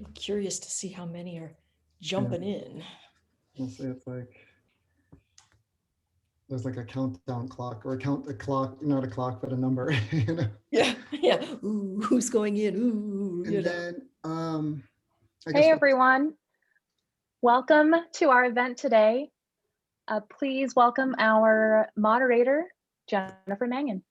I'm curious to see how many are jumping in. We'll say it's like, there's like a countdown clock or a clock, not a clock, but a number, you know? Yeah, yeah. Ooh, who's going in? Ooh, And then I Hey guess everyone, welcome to our event today. Please welcome our moderator, Jennifer Mangan.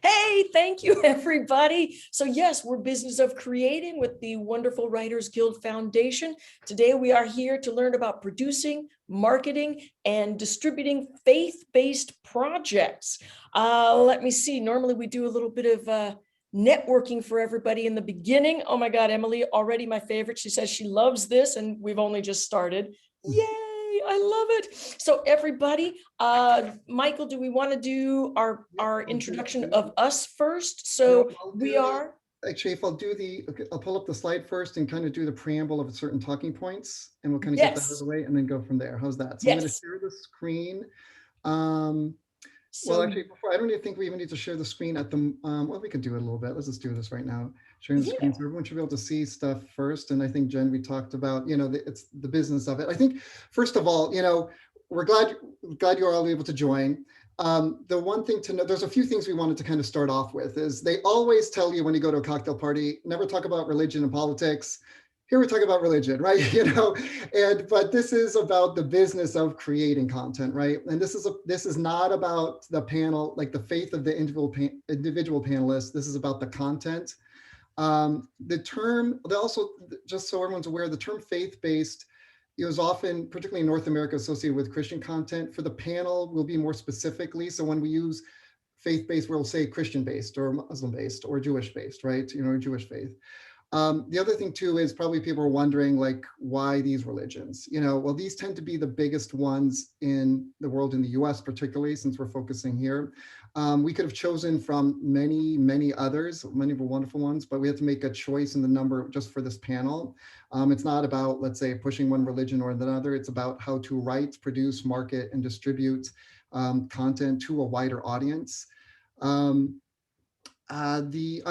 Hey, thank you, everybody. So yes, we're Business of Creating with the wonderful Writers Guild Foundation. Today, we are here to learn about producing, marketing, and distributing faith-based projects. Let me see. Normally, we do a little bit of networking for everybody in the beginning. Oh my God, Emily, already my favorite. She says she loves this, and we've only just started. Yay! I love it. So everybody, Michael, do we want to do our introduction of us first? So we are. Actually, if I'll do I'll pull up the slide first and kind of do the preamble of certain talking points, and we'll kind of get that out of the way and then go from there. How's that? So I'm going to share the screen. Well, actually, before, I don't even think we even need to share the screen at the, well, we could do it a little bit. Let's just do this right now. Sharing the screen, so everyone should be able to see stuff first. And I think, Jen, we talked about, it's the business of it. I think, first of all, we're glad you're all able to join. The one thing to know, there's a few things we wanted to kind of start off with is they always tell you when you go to a cocktail party, never talk about religion and politics. Here we talk about religion, right? But this is about the business of creating content, right? And this is not about the panel, like the faith of the individual panelists. This is about the content. The term, also, just so everyone's aware, the term faith-based is often, particularly in North America, associated with Christian content. For the panel, will be more specifically. So when we use faith-based, we'll say Christian-based or Muslim-based or Jewish-based, right? Jewish faith. The other thing too is probably people are wondering, like, why these religions? Well, these tend to be the biggest ones in the world, in the US particularly, since we're focusing here. We could have chosen from many, many others, many wonderful ones, but we had to make a choice in the number just for this panel. It's not about, let's say, pushing one religion or another. It's about how to write, produce, market, and distribute content to a wider audience. On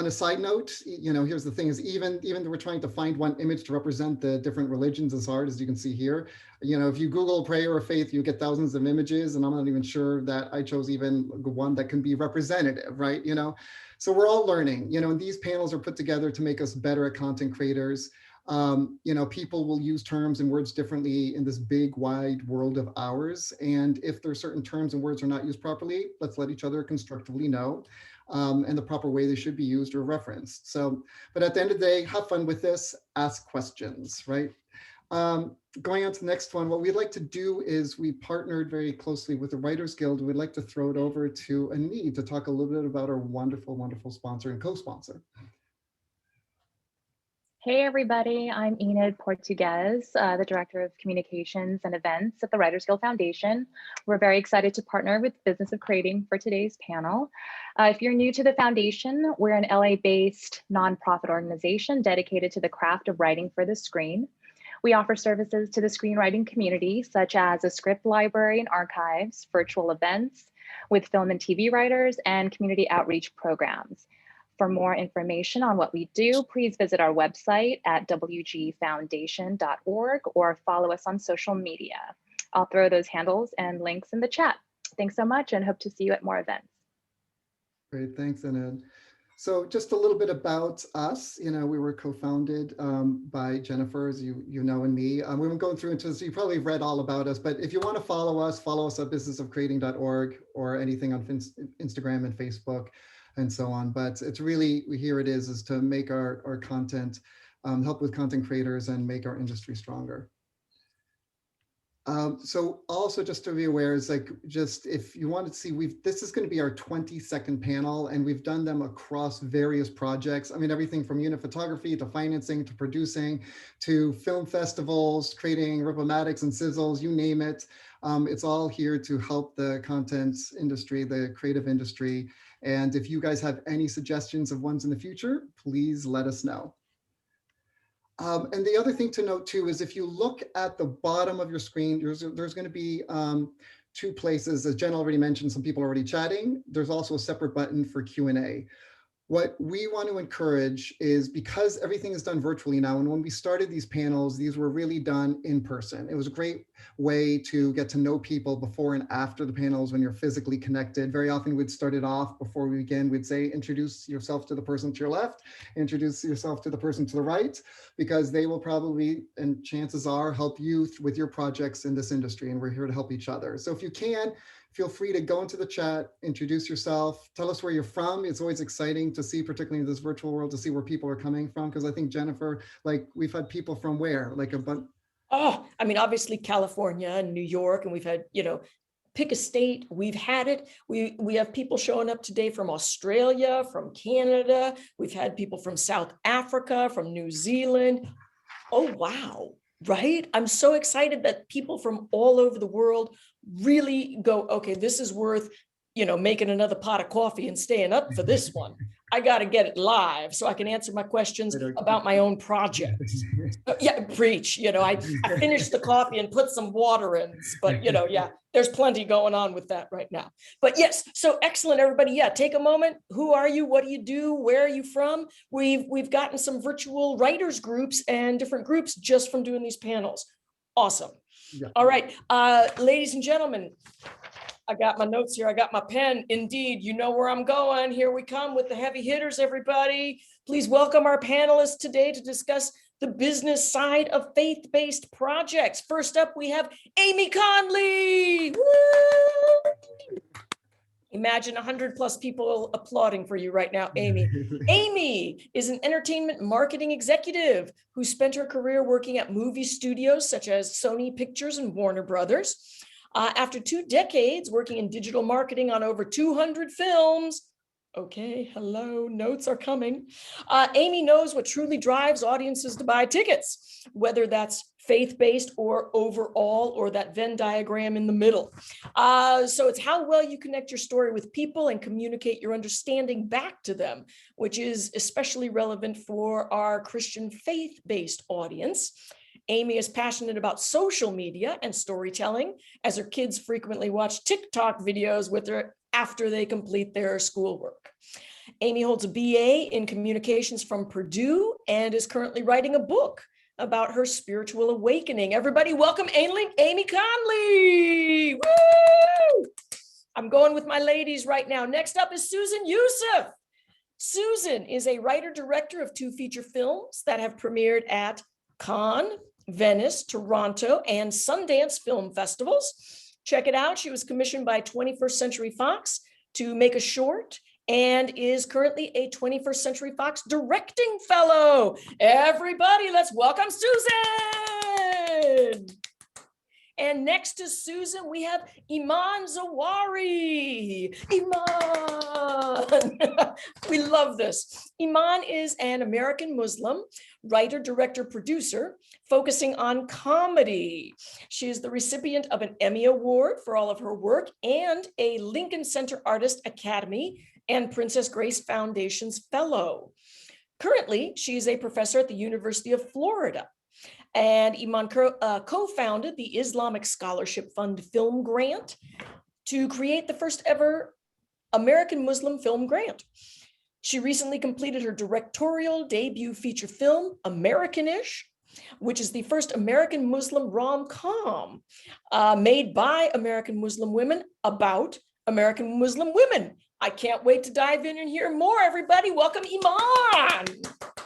a side note, here's the thing is even though we're trying to find one image to represent the different religions as hard as you can see here, if you Google prayer or faith, you get thousands of images, and I'm not even sure that I chose even one that can be representative, right? So we're all learning, and these panels are put together to make us better at content creators. People will use terms and words differently in this big, wide world of ours. And if there are certain terms and words are not used properly, let's let each other constructively know. And the proper way they should be used or referenced. So, but at the end of the day, have fun with this, ask questions, right? Going on to the next one, what we'd like to do is we partnered very closely with the Writers Guild. We'd like to throw it over to Annie to talk a little bit about our wonderful, wonderful sponsor and co-sponsor. Hey everybody, I'm Enid Portuguez, the Director of Communications and Events at the Writers Guild Foundation. We're very excited to partner with Business of Creating for today's panel. If you're new to the foundation, we're an LA-based nonprofit organization dedicated to the craft of writing for the screen. We offer services to the screenwriting community, such as a script library and archives, virtual events with film and TV writers, and community outreach programs. For more information on what we do, please visit our website at wgfoundation.org or follow us on social media. I'll throw those handles and links in the chat. Thanks so much and hope to see you at more events. Great, thanks, Enid. So just a little bit about us. We were co-founded by Jennifer, as you know, and me. We won't go through into this. You probably read all about us, but if you want to follow us at businessofcreating.org or anything on Instagram and Facebook and so on. But it's really, here it is to make our content, help with content creators and make our industry stronger. So also just to be aware is if you want to see, this is going to be our 22nd panel, and we've done them across various projects. I mean, everything from unit photography to financing to producing to film festivals, creating rippomatics and sizzles, you name it. It's all here to help the content industry, the creative industry. And if you guys have any suggestions of ones in the future, please let us know. And the other thing to note too is if you look at the bottom of your screen, there's going to be two places. As Jen already mentioned, some people are already chatting. There's also a separate button for Q&A. what we want to encourage is, because everything is done virtually now, and when we started these panels, these were really done in person. It was a great way to get to know people before and after the panels when you're physically connected. Very often we'd start it off before we begin, we'd say, introduce yourself to the person to your left, introduce yourself to the person to the right, because they will probably, and chances are, help you with your projects in this industry, and we're here to help each other. So if you can, feel free to go into the chat, introduce yourself, tell us where you're from. It's always exciting to see, particularly in this virtual world, to see where people are coming from. Because I think, Jennifer, like, we've had people from where? Like a bunch. Oh, I mean, obviously California and New York, and we've had, pick a state, we've had it. We have people showing up today from Australia, from Canada. We've had people from South Africa, from New Zealand. Oh, wow. Right? I'm so excited that people from all over the world really go, okay, this is worth, making another pot of coffee and staying up for this one. I got to get it live so I can answer my questions about my own projects. Yeah, preach. I finished the coffee and put some water in, but yeah, there's plenty going on with that right now. But yes, so excellent, everybody. Yeah, take a moment. Who are you? What do you do? Where are you from? We've gotten some virtual writers groups and different groups just from doing these panels. Awesome. Yeah. All right, ladies and gentlemen, I got my notes here. I got my pen. Indeed, you know where I'm going. Here we come with the heavy hitters, everybody. Please welcome our panelists today to discuss the business side of faith-based projects. First up, we have Amy Conley. Woo! Imagine 100+ people applauding for you right now, Amy. Amy is an entertainment marketing executive who spent her career working at movie studios such as Sony Pictures and Warner Brothers. After 2 decades working in digital marketing on over 200 films, okay, hello, notes are coming. Amy knows what truly drives audiences to buy tickets, whether that's faith-based or overall, or that Venn diagram in the middle. So it's how well you connect your story with people and communicate your understanding back to them, which is especially relevant for our Christian faith-based audience. Amy is passionate about social media and storytelling, as her kids frequently watch TikTok videos with her after they complete their schoolwork. Amy holds a BA in communications from Purdue and is currently writing a book about her spiritual awakening. Everybody welcome Amy Conley. Woo! I'm going with my ladies right now. Next up is Susan Youssef. Susan is a writer-director of 2 feature films that have premiered at Cannes, Venice, Toronto, and Sundance film festivals. Check it out. She was commissioned by 21st Century Fox to make a short and is currently a 21st Century Fox directing fellow. Everybody, let's welcome Susan. And next to Susan, we have Iman Zawari. Iman, we love this. Iman is an American Muslim writer, director, producer, focusing on comedy. She is the recipient of an Emmy Award for all of her work and a Lincoln Center Artist Academy and Princess Grace Foundation's Fellow. Currently, she is a professor at the University of Florida. And Iman co-founded the Islamic Scholarship Fund Film Grant to create the first ever American Muslim film grant. She recently completed her directorial debut feature film, Americanish, which is the first American Muslim rom-com made by American Muslim women about American Muslim women. I can't wait to dive in and hear more, everybody. Welcome, Iman.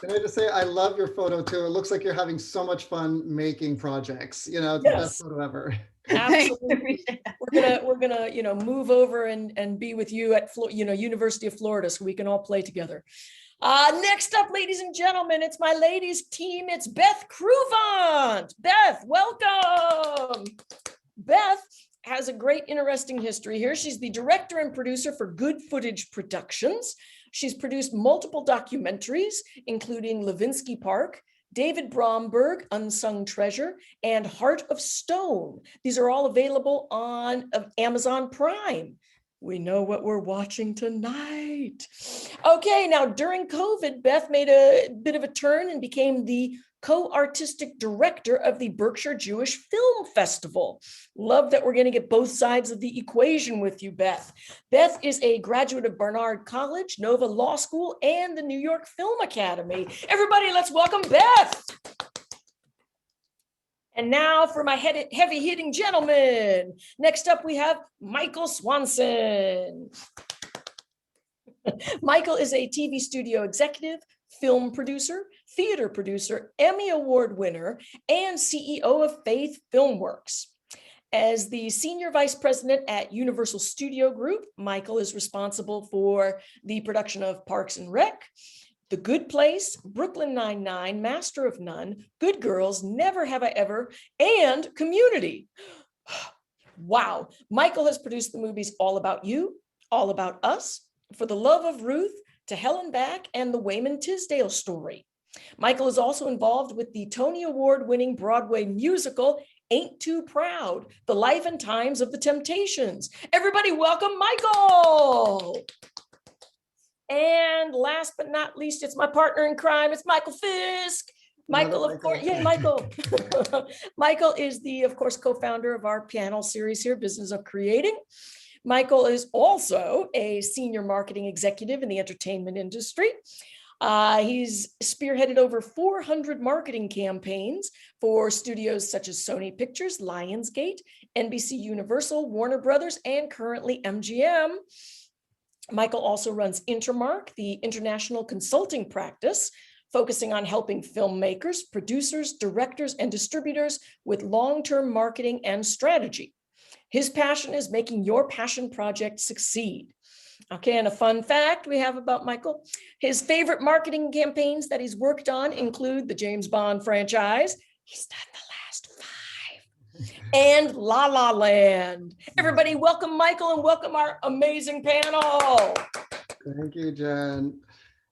Can I just say, I love your photo too. It looks like you're having so much fun making projects. It's the best photo ever. Absolutely. We're gonna move over and be with you at University of Florida so we can all play together. Next up, ladies and gentlemen, it's my ladies team. It's Beth Kruvant. Beth, welcome. Beth has a great, interesting history here. She's the director and producer for Good Footage Productions. She's produced multiple documentaries, including Levinsky Park, David Bromberg, Unsung Treasure, and Heart of Stone. These are all available on Amazon Prime. We know what we're watching tonight. Okay, now during COVID, Beth made a bit of a turn and became the co-artistic director of the Berkshire Jewish Film Festival. Love that we're going to get both sides of the equation with you, Beth. Beth is a graduate of Barnard College, Nova Law School, and the New York Film Academy. Everybody, let's welcome Beth. And now for my heavy-hitting gentlemen. Next up, we have Michael Swanson. Michael is a TV studio executive, film producer, theater producer, Emmy Award winner, and CEO of Faith Filmworks. As the senior vice president at Universal Studio Group, Michael is responsible for the production of Parks and Rec, The Good Place, Brooklyn Nine-Nine, Master of None, Good Girls, Never Have I Ever, and Community. Wow. Michael has produced the movies All About You, All About Us, For the Love of Ruth, To Hell and Back, and The Wayman Tisdale Story. Michael is also involved with the Tony Award-winning Broadway musical Ain't Too Proud, The Life and Times of the Temptations. Everybody welcome Michael. And last but not least, it's my partner in crime. It's Michael Fisk. Michael, of course, yeah, Michael. Michael is the, of course, co-founder of our panel series here, Business of Creating. Michael is also a senior marketing executive in the entertainment industry. He's spearheaded over 400 marketing campaigns for studios such as Sony Pictures, Lionsgate, NBC Universal, Warner Brothers, and currently MGM. Michael also runs InterMark, the international consulting practice, focusing on helping filmmakers, producers, directors, and distributors with long-term marketing and strategy. His passion is making your passion project succeed. Okay, and a fun fact we have about Michael, his favorite marketing campaigns that he's worked on include the James Bond franchise. He's done the last 5. And La La Land. Everybody welcome Michael and welcome our amazing panel. Thank you, Jen.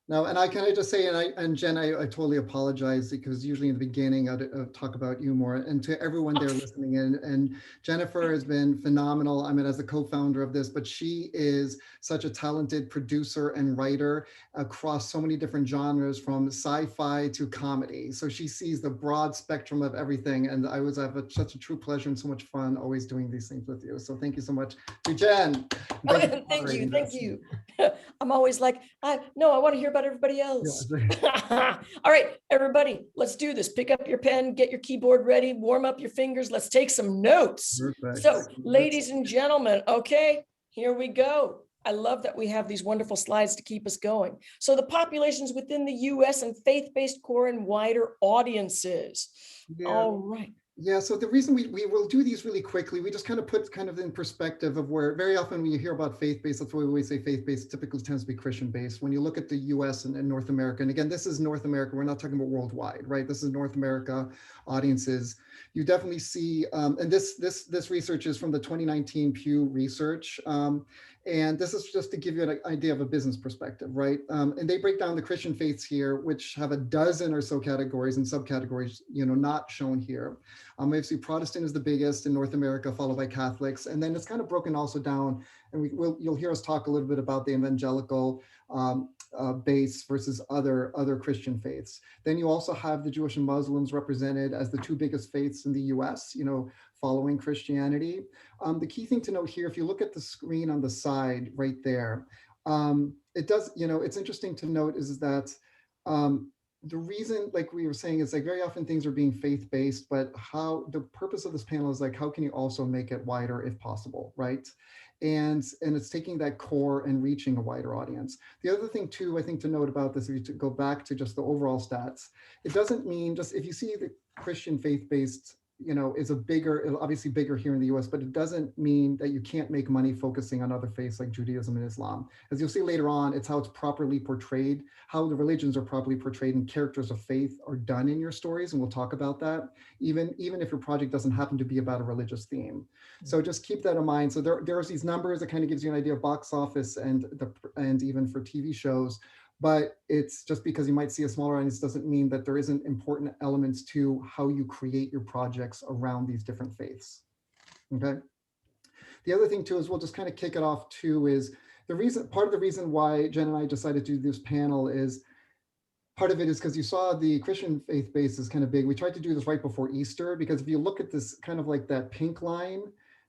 No, and can I just say, and Jen, I totally apologize because usually in the beginning I'd talk about you more, and to everyone there listening in. And Jennifer has been phenomenal. I mean, as the co-founder of this, but she is such a talented producer and writer across so many different genres, from sci-fi to comedy. So she sees the broad spectrum of everything. And I have such a true pleasure and so much fun always doing these things with you. So thank you so much to Jen. Thank you. I'm always like, I want to hear about everybody else. Yeah. All right, everybody, let's do this. Pick up your pen, get your keyboard ready, warm up your fingers. Let's take some notes. Perfect. So, ladies and gentlemen, okay, here we go. I love that we have these wonderful slides to keep us going. So the populations within the US and faith-based core and wider audiences. Yeah. All right. Yeah, so the reason we will do these really quickly, we just kind of put in perspective of where very often when you hear about faith-based, that's why we always say faith-based typically tends to be Christian-based. When you look at the US and North America, and again, this is North America, we're not talking about worldwide, right? This is North America audiences. You definitely see, and this research is from the 2019 Pew Research. And this is just to give you an idea of a business perspective, right? And they break down the Christian faiths here, which have a dozen or so categories and subcategories, not shown here. Obviously, Protestant is the biggest in North America, followed by Catholics. And then it's kind of broken also down, and you'll hear us talk a little bit about the evangelical base versus other Christian faiths. Then you also have the Jewish and Muslims represented as the 2 biggest faiths in the US, following Christianity. The key thing to note here, if you look at the screen on the side right there, it does, it's interesting to note is that the reason, like we were saying, is like very often things are being faith-based, but how the purpose of this panel is like, how can you also make it wider if possible, right? And it's taking that core and reaching a wider audience. The other thing too, I think to note about this, if you go back to just the overall stats, it doesn't mean just, if you see the Christian faith-based is obviously bigger here in the US, but it doesn't mean that you can't make money focusing on other faiths like Judaism and Islam. As you'll see later on, it's how it's properly portrayed, how the religions are properly portrayed and characters of faith are done in your stories. And we'll talk about that, even if your project doesn't happen to be about a religious theme. So just keep that in mind. So there's these numbers that kind of gives you an idea of box office and even for TV shows. But it's just because you might see a smaller audience doesn't mean that there isn't important elements to how you create your projects around these different faiths, okay? The other thing too is we'll just kind of kick it off too is part of the reason why Jen and I decided to do this panel is part of it is because you saw the Christian faith base is kind of big. We tried to do this right before Easter because if you look at this kind of like that pink line,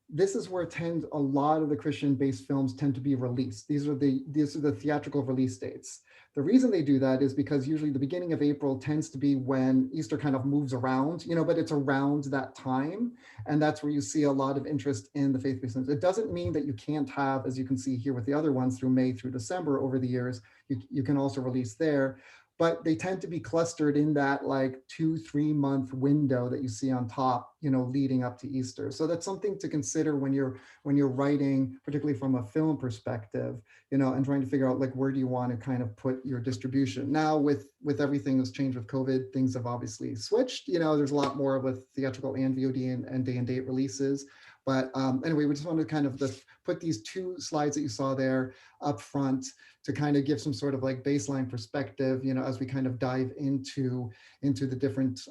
this is where a lot of the Christian-based films tend to be released. These are the theatrical release dates. The reason they do that is because usually the beginning of April tends to be when Easter kind of moves around, but it's around that time. And that's where you see a lot of interest in the faith-based films. It doesn't mean that you can't have, as you can see here with the other ones through May through December over the years, you can also release there. But they tend to be clustered in that like 2-3 month window that you see on top, leading up to Easter. So that's something to consider when you're writing, particularly from a film perspective, and trying to figure out like where do you want to kind of put your distribution. Now with everything that's changed with COVID, things have obviously switched. There's a lot more with theatrical and VOD and day and date releases. But anyway, we just wanted to kind of put these 2 slides that you saw there up front to kind of give some sort of like baseline perspective, as we kind of dive into the different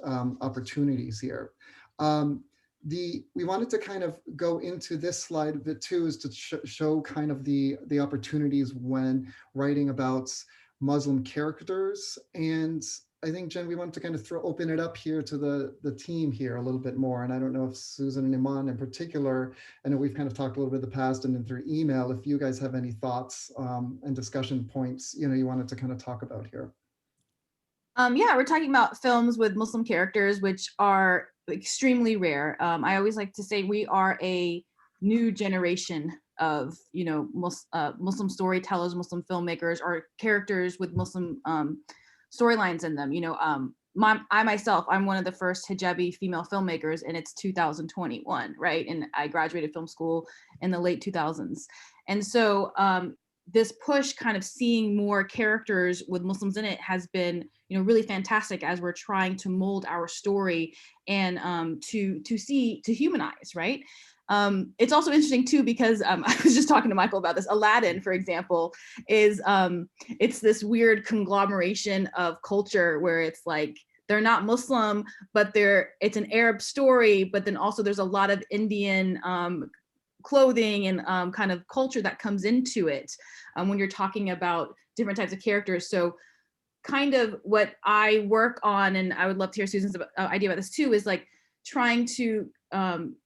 opportunities here. We wanted to kind of go into this slide a bit too, is to show kind of the opportunities when writing about Muslim characters. And I think, Jen, we want to kind of open it up here to the team here a little bit more. And I don't know if Susan and Iman in particular, I know we've kind of talked a little bit in the past and then through email, if you guys have any thoughts and discussion points, you wanted to kind of talk about here. Yeah, we're talking about films with Muslim characters, which are extremely rare. I always like to say we are a new generation of, Muslim storytellers, Muslim filmmakers, or characters with Muslim storylines in them. I myself, I'm one of the first hijabi female filmmakers, and it's 2021, right? And I graduated film school in the late 2000s. And so this push, kind of seeing more characters with Muslims in it, has been, really fantastic as we're trying to mold our story and to humanize, right? It's also interesting too, because I was just talking to Michael about this. Aladdin, for example, is it's this weird conglomeration of culture where it's like they're not Muslim, but it's an Arab story, but then also there's a lot of Indian clothing and kind of culture that comes into it when you're talking about different types of characters. So kind of what I work on, and I would love to hear Susan's idea about this too, is like trying to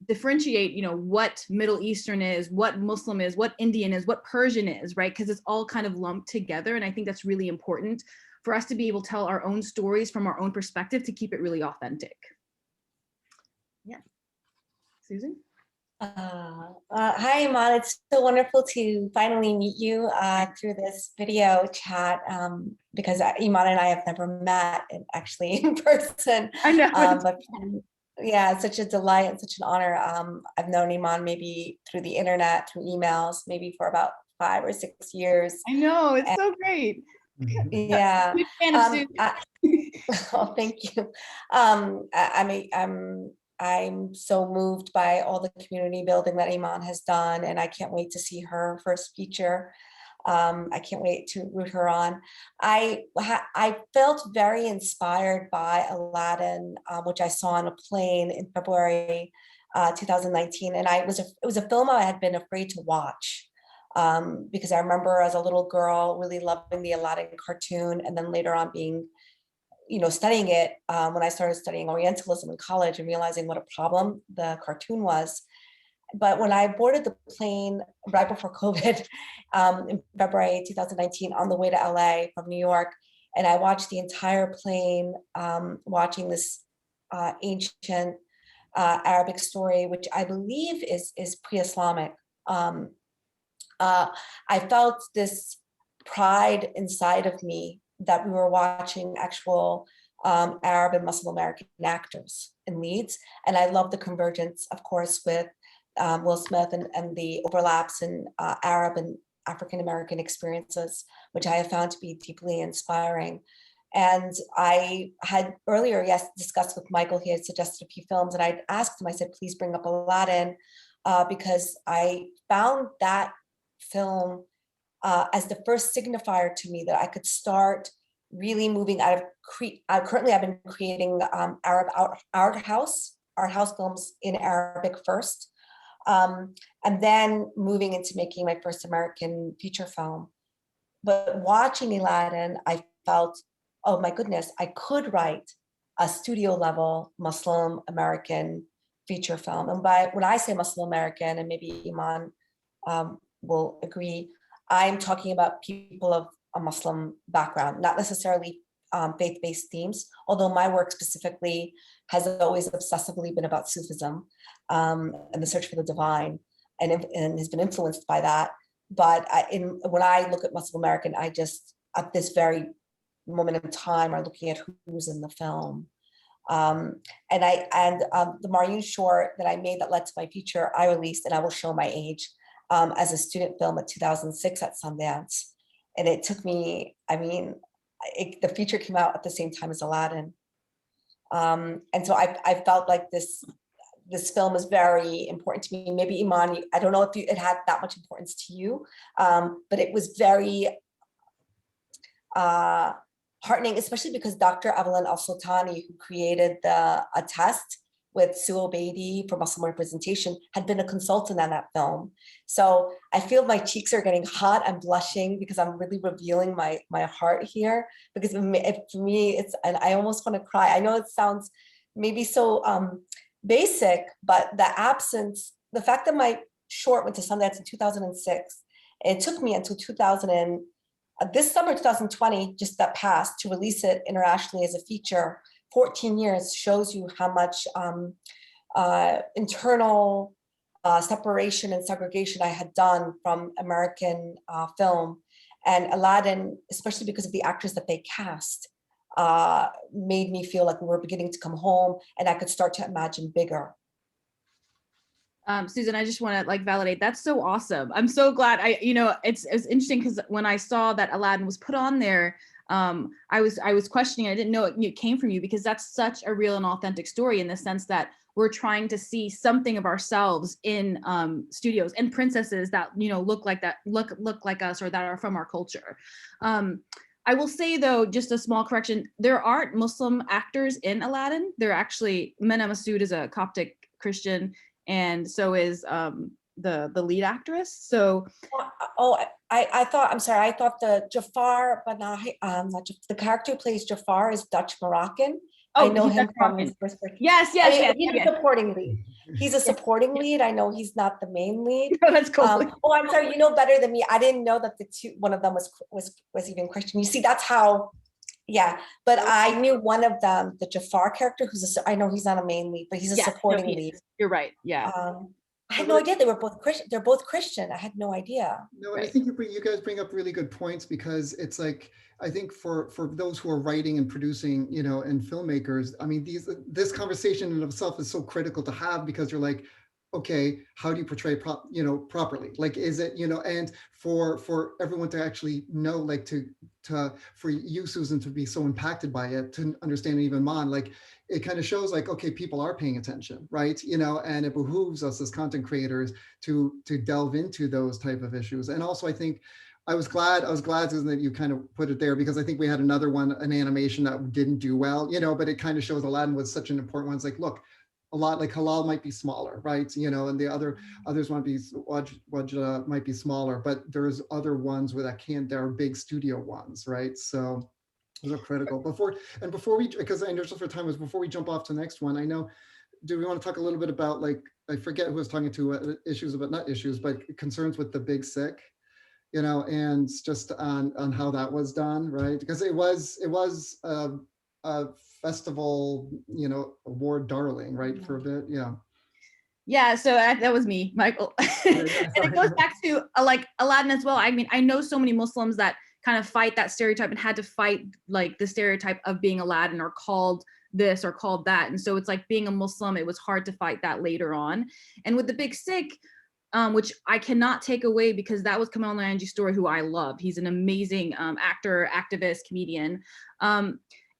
differentiate, what Middle Eastern is, what Muslim is, what Indian is, what Persian is, right? Because it's all kind of lumped together. And I think that's really important for us to be able to tell our own stories from our own perspective to keep it really authentic. Yeah. Susan? Hi, Iman. It's so wonderful to finally meet you through this video chat because Iman and I have never met actually in person. I know. But yeah, it's such a delight and such an honor. I've known Iman maybe through the internet, through emails, maybe for about 5 or 6 years. I know, it's so great. Yeah. Big fan of Susan. Oh, thank you. I'm so moved by all the community building that Iman has done, and I can't wait to see her first feature. I can't wait to root her on. I felt very inspired by Aladdin, which I saw on a plane in February 2019, and it was a film I had been afraid to watch because I remember as a little girl really loving the Aladdin cartoon, and then later on being studying it when I started studying Orientalism in college and realizing what a problem the cartoon was. But when I boarded the plane right before COVID in February 2019 on the way to LA from New York, and I watched the entire plane watching this ancient Arabic story, which I believe is pre-Islamic. I felt this pride inside of me that we were watching actual Arab and Muslim American actors in leads. And I love the convergence, of course, with Will Smith and the overlaps in Arab and African American experiences, which I have found to be deeply inspiring. And I had earlier, discussed with Michael. He had suggested a few films, and I asked him, I said, please bring up Aladdin, because I found that film as the first signifier to me that I could start really moving out of currently I've been creating Arab art house films in Arabic first, And then moving into making my first American feature film. But watching Aladdin, I felt, oh my goodness, I could write a studio level Muslim American feature film. And when I say Muslim American, and maybe Iman will agree, I'm talking about people of a Muslim background, not necessarily faith-based themes, although my work specifically has always obsessively been about Sufism and the search for the divine, and has been influenced by that. But when I look at Muslim American, I just, at this very moment in time, are looking at who's in the film. And the Marjoun short that I made that led to my feature, I released, and I will show my age, as a student film in 2006 at Sundance. And it took me, the feature came out at the same time as Aladdin. And so I felt like this film is very important to me. Maybe Iman, I don't know if it had that much importance to you, but it was very heartening, especially because Dr. Evelyn Al-Sultani, who created a test with Sue Obeidi for Muslim representation, had been a consultant on that film. So I feel my cheeks are getting hot. I'm blushing because I'm really revealing my heart here, because for me, and I almost want to cry. I know it sounds maybe so basic, but the fact that my short went to Sundance in 2006, it took me until this summer 2020, just that passed, to release it internationally as a feature. 14 years shows you how much internal separation and segregation I had done from American film. And Aladdin, especially because of the actors that they cast, made me feel like we were beginning to come home and I could start to imagine bigger. Susan, I just want to validate. That's so awesome. I'm so glad. It's interesting because when I saw that Aladdin was put on there, I was questioning. I didn't know it came from you, because that's such a real and authentic story, in the sense that we're trying to see something of ourselves in studios and princesses that look like that, look like us, or that are from our culture. I will say, though, just a small correction: there aren't Muslim actors in Aladdin. They're actually, Mena Massoud is a Coptic Christian, and so is the lead actress. So I thought the Jafar, but not the character who plays Jafar is Dutch Moroccan. I know him from his first work. Yes. He's a supporting lead. He's a supporting lead. I know he's not the main lead. No, that's cool. I'm sorry, you know better than me. I didn't know that one of them was even Christian. You see, that's how. Yeah, but I knew one of them, the Jafar character, I know he's not a main lead, but he's a supporting lead. You're right. Yeah. I had no idea they were both Christian. They're both Christian. I had no idea. No, and I think you guys bring up really good points, because it's like, I think for those who are writing and producing, and filmmakers, this conversation in itself is so critical to have, because you're like, okay, how do you portray properly? Like, is it, and for everyone to actually know, like for you, Susan, to be so impacted by it, to understand even Mon, like, it kind of shows like, okay, people are paying attention, right? And it behooves us as content creators to delve into those type of issues. And also, I think I was glad, Susan, that you kind of put it there, because I think we had another one, an animation that didn't do well, but it kind of shows Aladdin was such an important one. It's like, look, a lot like Halal might be smaller, right? And the others might be might be smaller, but there's other ones there are big studio ones, right? So those are critical. Before we, because I know just for time, was before we jump off to the next one, I know, do we want to talk a little bit about, like, I forget who was talking to, not issues, but concerns with the Big Sick, and just on how that was done, right? Because it was a festival, award darling, right, for a bit, yeah. Yeah, so that was me, Michael. And it goes back to like Aladdin as well. I know so many Muslims that kind of fight that stereotype and had to fight like the stereotype of being Aladdin, or called this or called that. And so it's like, being a Muslim, it was hard to fight that later on. And with the Big Sick, which I cannot take away, because that was Kamal Nanji-Story, who I love. He's an amazing actor, activist, comedian.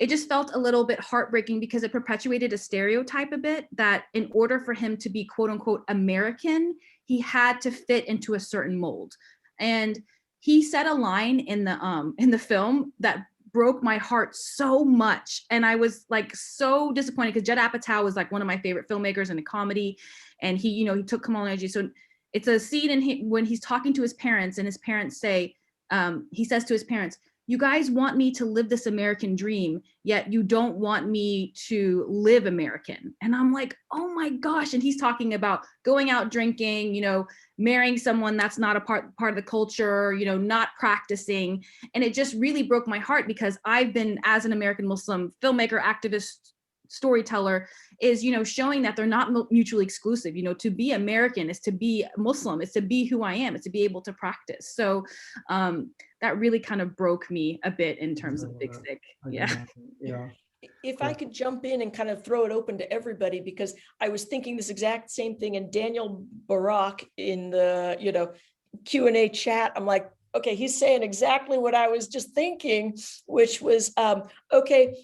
It just felt a little bit heartbreaking, because it perpetuated a stereotype a bit, that in order for him to be quote unquote American, he had to fit into a certain mold. And he said a line in the film that broke my heart so much. And I was like so disappointed because Judd Apatow was like one of my favorite filmmakers in a comedy. And he, you know, he took Kamal Energy. So it's a scene when he's talking to his parents, and his parents say, he says to his parents, "You guys want me to live this American dream, yet you don't want me to live American." And I'm like, oh my gosh. And he's talking about going out drinking, you know, marrying someone that's not a part of the culture, you know, not practicing. And it just really broke my heart, because I've been, as an American Muslim filmmaker, activist, storyteller, is, you know, showing that they're not mutually exclusive. You know, to be American is to be Muslim, it's to be who I am, it's to be able to practice. So that really kind of broke me a bit in terms of Big Sick. Yeah. Yeah. If I could jump in and kind of throw it open to everybody, because I was thinking this exact same thing, and Daniel Barak in the, you know, Q&A chat, I'm like, okay, he's saying exactly what I was just thinking, which was, okay,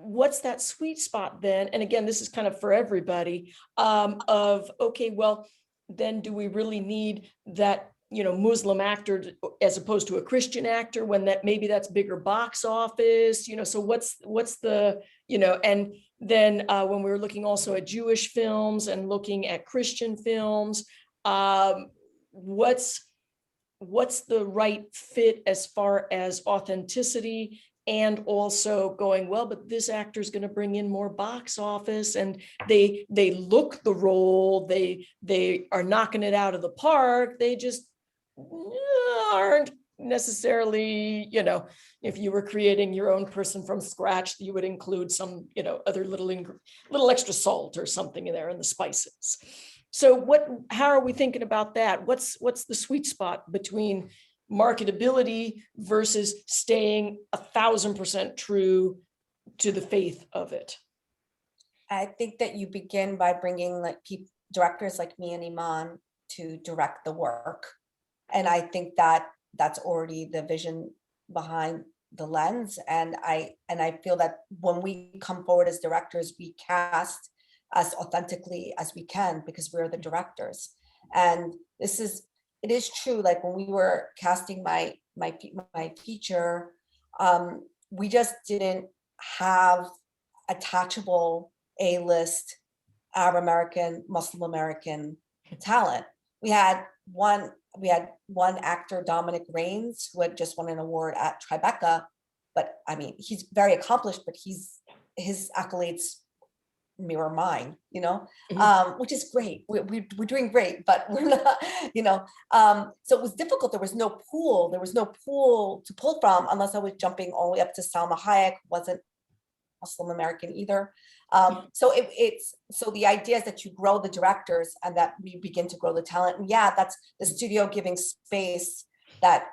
what's that sweet spot then? And again, this is kind of for everybody, of, okay, well, then do we really need that, you know, Muslim actor as opposed to a Christian actor, when that maybe that's bigger box office, you know? So what's the, you know, and then when we were looking also at Jewish films and looking at Christian films, what's the right fit as far as authenticity, and also going, well, but this actor is going to bring in more box office, and they look the role, they are knocking it out of the park, they just aren't necessarily, you know, if you were creating your own person from scratch, you would include some, you know, other little extra salt or something in there, and the spices. So how are we thinking about that? What's the sweet spot between marketability versus staying 1000% true to the faith of it? I think that you begin by bringing like directors like me and Iman to direct the work. And I think that that's already the vision behind the lens. And I feel that when we come forward as directors, we cast as authentically as we can, because we're the directors. And it is true, like when we were casting my feature, we just didn't have attachable A-list Arab American, Muslim American talent. We had one actor, Dominic Raines, who had just won an award at Tribeca, but I mean, he's very accomplished, but his accolades mirror mine, you know, which is great. We're doing great, but we're not, you know. So it was difficult. There was no pool to pull from, unless I was jumping all the way up to Salma Hayek, wasn't Muslim American either. So so the idea is that you grow the directors and that we begin to grow the talent. And yeah, that's the studio giving space that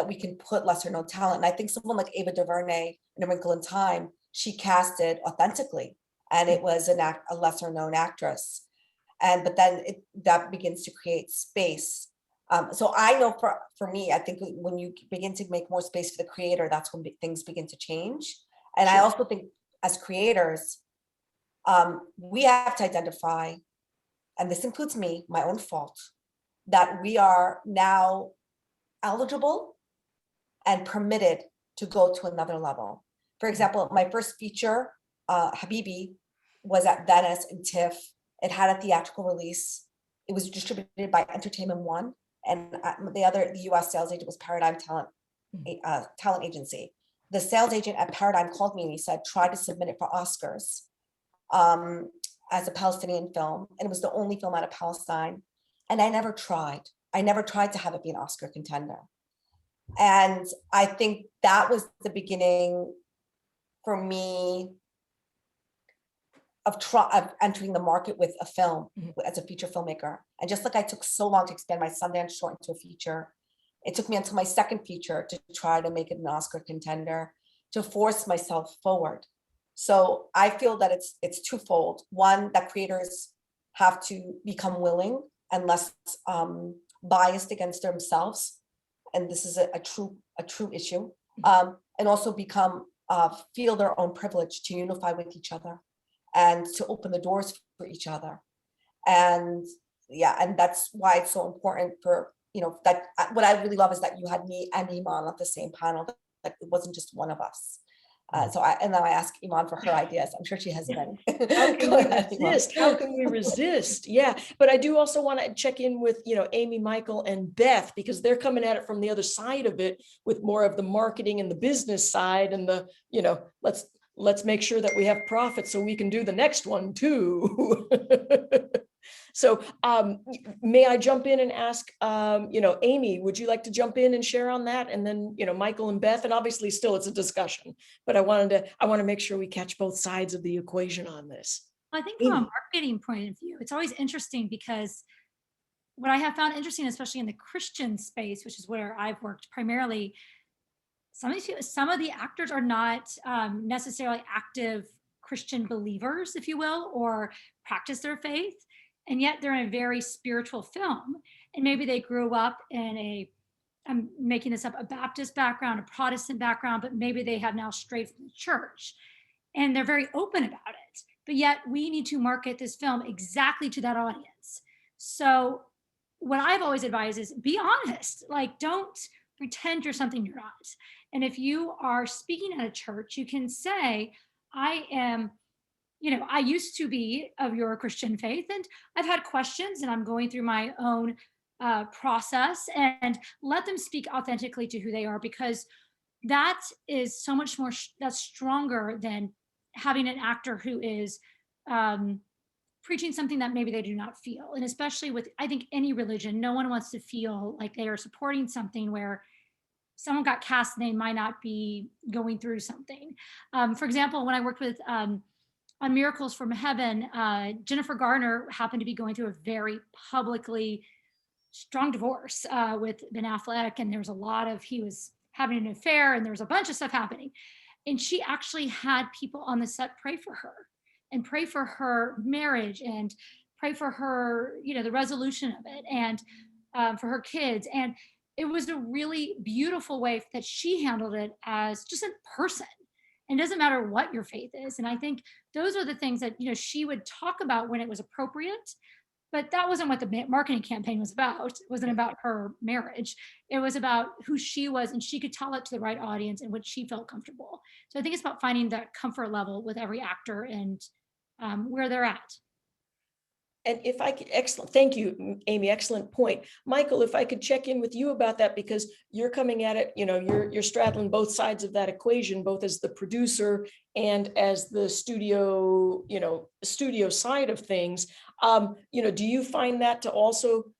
we can put lesser known talent. And I think someone like Ava DuVernay in A Wrinkle in Time, she casted authentically, and it was a lesser known actress. But then that begins to create space. So I know for me, I think when you begin to make more space for the creator, that's when things begin to change. And I also think as creators, we have to identify, and this includes me, my own fault, that we are now eligible and permitted to go to another level. For example, my first feature, Habibi, was at Venice and TIFF. It had a theatrical release. It was distributed by Entertainment One, and the US sales agent was Paradigm Talent Agency. The sales agent at Paradigm called me and he said, try to submit it for Oscars as a Palestinian film. And it was the only film out of Palestine. And I never tried. I never tried to have it be an Oscar contender. And I think that was the beginning for me of entering the market with a film as a feature filmmaker. And just like I took so long to expand my Sundance short into a feature, it took me until my second feature to try to make it an Oscar contender, to force myself forward. So I feel that it's twofold. One, that creators have to become willing and less biased against themselves, and this is a true issue, and also feel their own privilege to unify with each other and to open the doors for each other. And yeah, and that's why it's so important for, you know, that what I really love is that you had me and Iman on the same panel. it wasn't just one of us. And then I ask Iman for her ideas. I'm sure she has many. How can we resist? How can we resist? Yeah, but I do also want to check in with, Amy, Michael, and Beth, because they're coming at it from the other side of it with more of the marketing and the business side and the, let's make sure that we have profit so we can do the next one too. So may I jump in and ask, Amy, would you like to jump in and share on that? And then, Michael and Beth, and obviously still it's a discussion, but I want to make sure we catch both sides of the equation on this. I think from a marketing point of view, it's always interesting because what I have found interesting, especially in the Christian space, which is where I've worked primarily, some of the actors are not necessarily active Christian believers, if you will, or practice their faith. And yet they're in a very spiritual film. And maybe they grew up in I'm making this up, a Baptist background, a Protestant background, but maybe they have now strayed from the church. And they're very open about it. But yet we need to market this film exactly to that audience. So what I've always advised is be honest. Like, don't pretend you're something you're not. And if you are speaking at a church, you can say, I used to be of your Christian faith and I've had questions and I'm going through my own process, and let them speak authentically to who they are, because that is so much more, that's stronger than having an actor who is preaching something that maybe they do not feel. And especially with, I think, any religion, no one wants to feel like they are supporting something where someone got cast and they might not be going through something. For example, when I worked with on Miracles from Heaven, Jennifer Garner happened to be going through a very publicly strong divorce with Ben Affleck, and there was a lot of, he was having an affair and there was a bunch of stuff happening. And she actually had people on the set pray for her and pray for her marriage and pray for her, the resolution of it, and for her kids. And it was a really beautiful way that she handled it as just a person. And it doesn't matter what your faith is. And I think those are the things that, she would talk about when it was appropriate, but that wasn't what the marketing campaign was about. It wasn't about her marriage. It was about who she was, and she could tell it to the right audience in which she felt comfortable. So I think it's about finding that comfort level with every actor and where they're at. And if I could, excellent, thank you, Amy, excellent point. Michael, if I could check in with you about that, because you're coming at it, you're straddling both sides of that equation, both as the producer and as the studio, studio side of things. Do you find that to also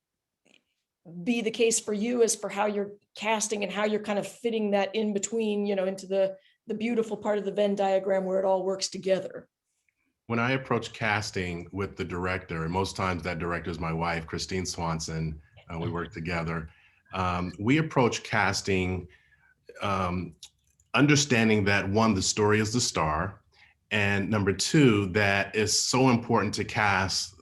be the case for you as for how you're casting and how you're kind of fitting that in between, into the beautiful part of the Venn diagram where it all works together? When I approach casting with the director, and most times that director is my wife, Christine Swanson, we work together. We approach casting understanding that, one, the story is the star, and number two, that it's so important to cast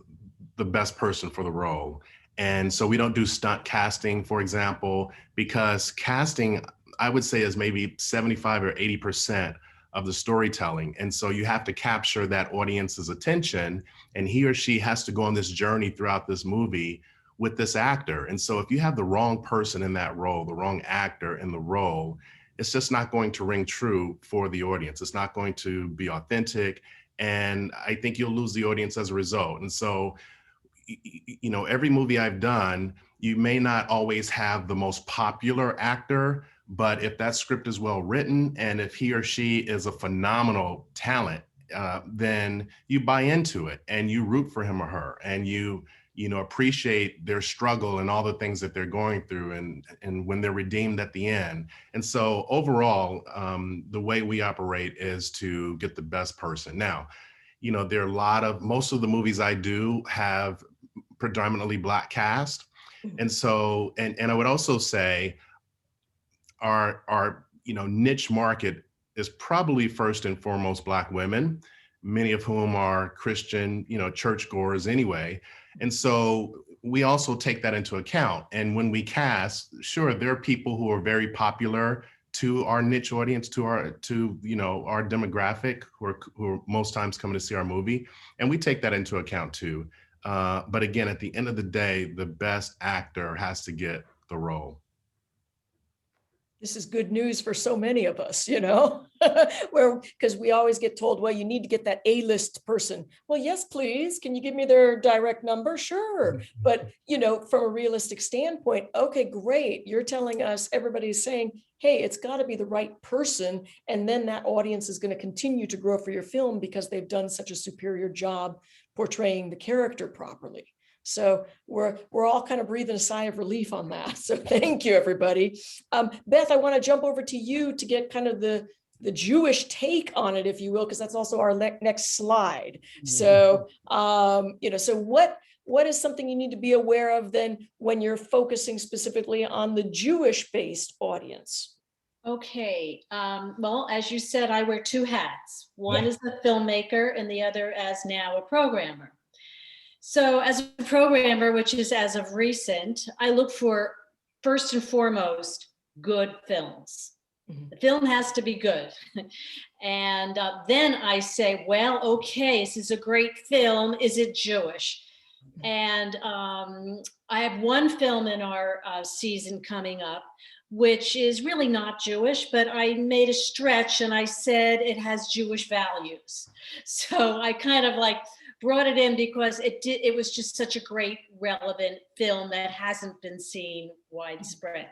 the best person for the role. And so we don't do stunt casting, for example, because casting, I would say, is maybe 75 or 80% of the storytelling. And so you have to capture that audience's attention, and he or she has to go on this journey throughout this movie with this actor. And so if you have the wrong person in that role, the wrong actor in the role, it's just not going to ring true for the audience. It's not going to be authentic. And I think you'll lose the audience as a result. And so, every movie I've done, you may not always have the most popular actor, but if that script is well written and if he or she is a phenomenal talent, then you buy into it and you root for him or her, and you appreciate their struggle and all the things that they're going through, and when they're redeemed at the end. And so overall, the way we operate is to get the best person. Now, there are most of the movies I do have predominantly Black cast. And so, and I would also say, our niche market is probably first and foremost Black women, many of whom are Christian, churchgoers anyway. And so we also take that into account. And when we cast, sure, there are people who are very popular to our niche audience, to our demographic, who are most times coming to see our movie, and we take that into account too. But again, at the end of the day, the best actor has to get the role. This is good news for so many of us, you know, where, because we always get told, well, you need to get that A-list person. Well, yes, please. Can you give me their direct number? Sure. But, you know, from a realistic standpoint, okay, great. You're telling us, everybody's saying, hey, it's got to be the right person. And then that audience is going to continue to grow for your film because they've done such a superior job portraying the character properly. So we're all kind of breathing a sigh of relief on that. So thank you, everybody. Beth, I want to jump over to you to get kind of the Jewish take on it, if you will, because that's also our next slide. So, you know, so what is something you need to be aware of then when you're focusing specifically on the Jewish-based audience? Okay, well, as you said, I wear two hats. One is the filmmaker and the other as now a programmer. So as a programmer, which is as of recent, I look for, first and foremost, good films. The film has to be good. And then I say, well, okay, this is a great film. Is it Jewish? And I have one film in our season coming up, which is really not Jewish, but I made a stretch and I said it has Jewish values. So I kind of like brought it in because it was just such a great, relevant film that hasn't been seen widespread.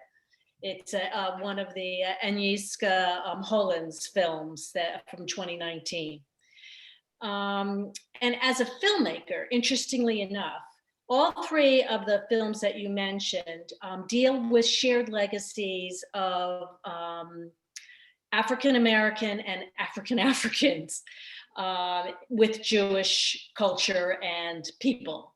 It's one of the Agnieszka Holland's films from 2019. And as a filmmaker, interestingly enough, all three of the films that you mentioned deal with shared legacies of African-American and African-Africans with Jewish culture and people.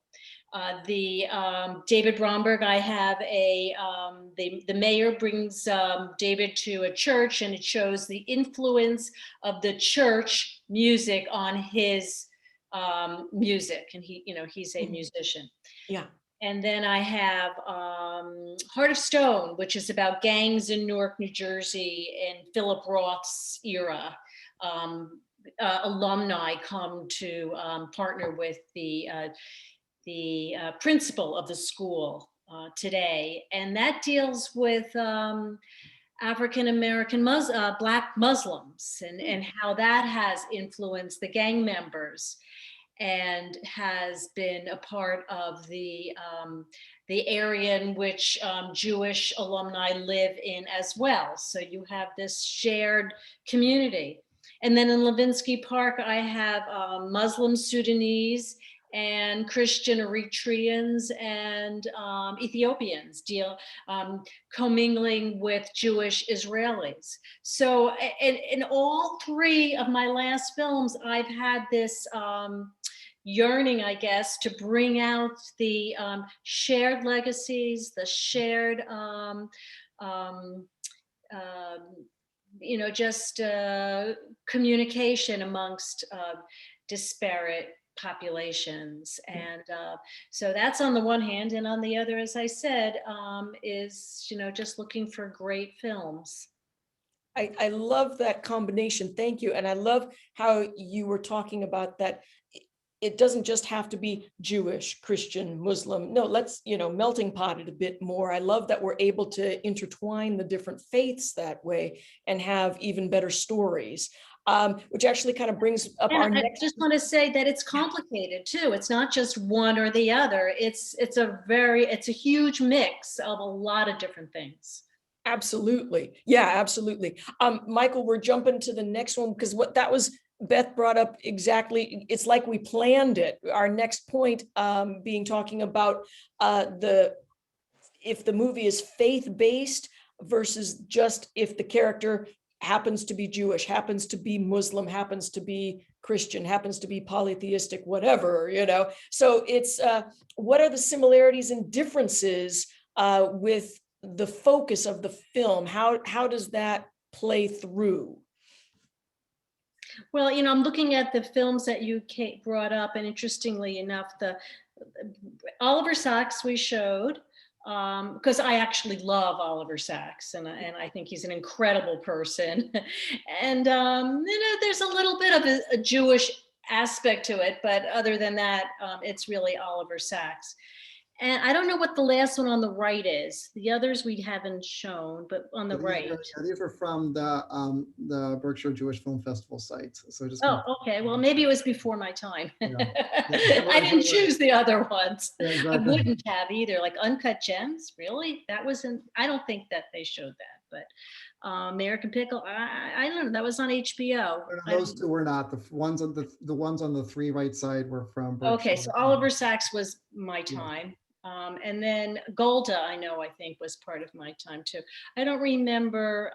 David Bromberg, I have the mayor brings David to a church and it shows the influence of the church music on his music. And he's a musician. Yeah. And then I have Heart of Stone, which is about gangs in Newark, New Jersey in Philip Roth's era. Alumni come to partner with the principal of the school today, and that deals with African-American Black Muslims and how that has influenced the gang members and has been a part of the area in which Jewish alumni live in as well. So you have this shared community. And then in Levinsky Park, I have Muslim Sudanese and Christian Eritreans and Ethiopians commingling with Jewish Israelis. So in all three of my last films, I've had this yearning, I guess, to bring out the shared legacies, the shared just communication amongst disparate populations. And so that's on the one hand, and on the other, as I said, is just looking for great films. I love that combination. Thank you. And I love how you were talking about that. It doesn't just have to be Jewish, Christian, Muslim. No, let's, melting pot it a bit more. I love that we're able to intertwine the different faiths that way and have even better stories, which actually kind of brings up our next. I just want to say that it's complicated too. It's not just one or the other. It's a huge mix of a lot of different things. Absolutely. Yeah, absolutely. Michael, we're jumping to the next one because what that was, Beth brought up exactly, it's like we planned it. Our next point being talking about if the movie is faith-based versus just if the character happens to be Jewish, happens to be Muslim, happens to be Christian, happens to be polytheistic, whatever, So it's what are the similarities and differences with the focus of the film? How does that play through? Well, I'm looking at the films that you brought up, and interestingly enough, the Oliver Sacks we showed, because I actually love Oliver Sacks, and I think he's an incredible person. And there's a little bit of a Jewish aspect to it, but other than that, it's really Oliver Sacks. And I don't know what the last one on the right is. The others we haven't shown, but on the right. These are from the Berkshire Jewish Film Festival site. So just Oh, okay. Well, maybe it was before my time. Yeah. I didn't choose the other ones. Yeah, I exactly. wouldn't have either. Like Uncut Gems, really? That wasn't. I don't think that they showed that. But American Pickle, I don't know. That was on HBO. Those two were not. The ones on the ones on the three right side were from Berkshire. Okay, so Oliver Sacks was my time. And then Golda, I think was part of my time too. I don't remember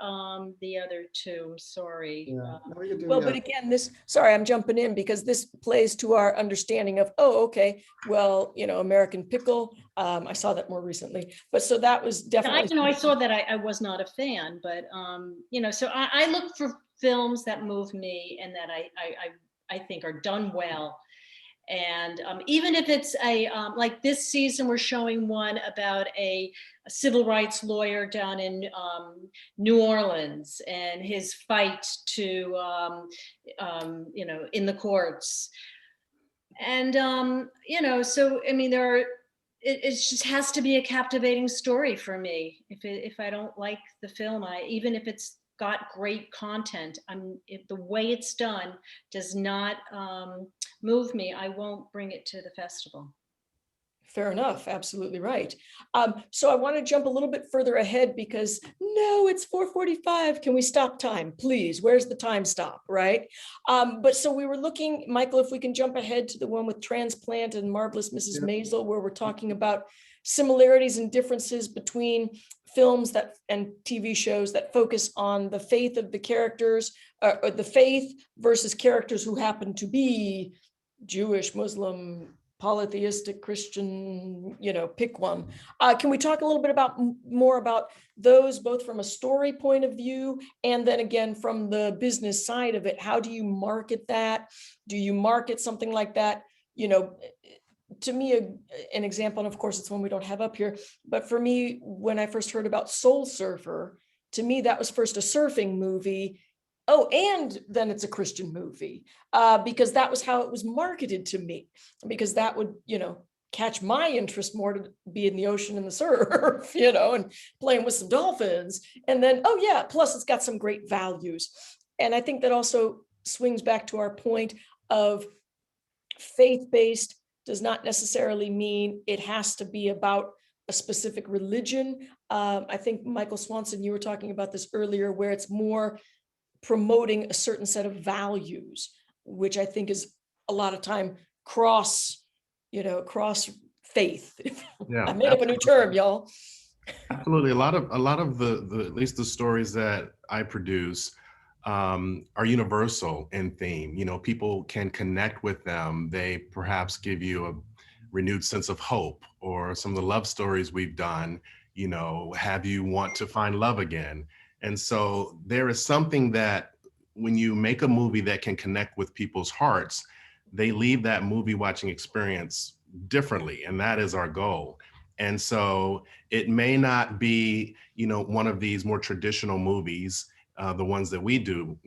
the other two, I'm sorry. Yeah. Well, but again, sorry, I'm jumping in because this plays to our understanding of, oh, okay, well, American Pickle, I saw that more recently, but so that was definitely. I saw that I was not a fan, but so I look for films that move me and that I think are done well. And even if it's like this season, we're showing one about a civil rights lawyer down in New Orleans and his fight to, in the courts. And, so, I mean, it just has to be a captivating story for me. If I don't like the film, even if it's got great content, if the way it's done does not move me, I won't bring it to the festival. Fair enough, absolutely right. So I want to jump a little bit further ahead because no, it's 4:45. Can we stop time, please? Where's the time stop, right? But so we were looking, Michael, if we can jump ahead to the one with Transplant and Marvelous Mrs. Maisel, where we're talking about similarities and differences between films and TV shows that focus on the faith of the characters, or the faith versus characters who happen to be Jewish, Muslim, polytheistic, Christian, pick one. Can we talk a little bit more about those, both from a story point of view and then again from the business side of it? How do you market that? Do you market something like that? To me, an example, and of course it's one we don't have up here, but for me, when I first heard about Soul Surfer, to me that was first a surfing movie. Oh, and then it's a Christian movie, because that was how it was marketed to me, because that would, catch my interest more to be in the ocean and the surf, and playing with some dolphins. And then, oh yeah, plus it's got some great values. And I think that also swings back to our point of faith-based does not necessarily mean it has to be about a specific religion. I think Michael Swanson, you were talking about this earlier, where it's more promoting a certain set of values, which I think is a lot of time cross faith. Yeah, I made up a new term, y'all. Absolutely. A lot of the at least the stories that I produce are universal in theme. People can connect with them. They perhaps give you a renewed sense of hope, or some of the love stories we've done, have you want to find love again. And so there is something that when you make a movie that can connect with people's hearts, they leave that movie watching experience differently. And that is our goal. And so it may not be, one of these more traditional movies, the ones that we do,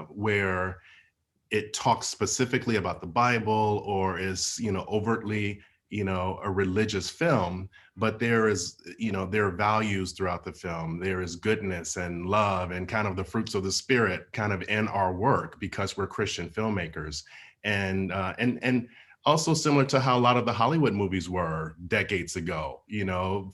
where it talks specifically about the Bible or is, overtly, a religious film, but there are values throughout the film. There is goodness and love and kind of the fruits of the spirit kind of in our work, because we're Christian filmmakers. And also similar to how a lot of the Hollywood movies were decades ago,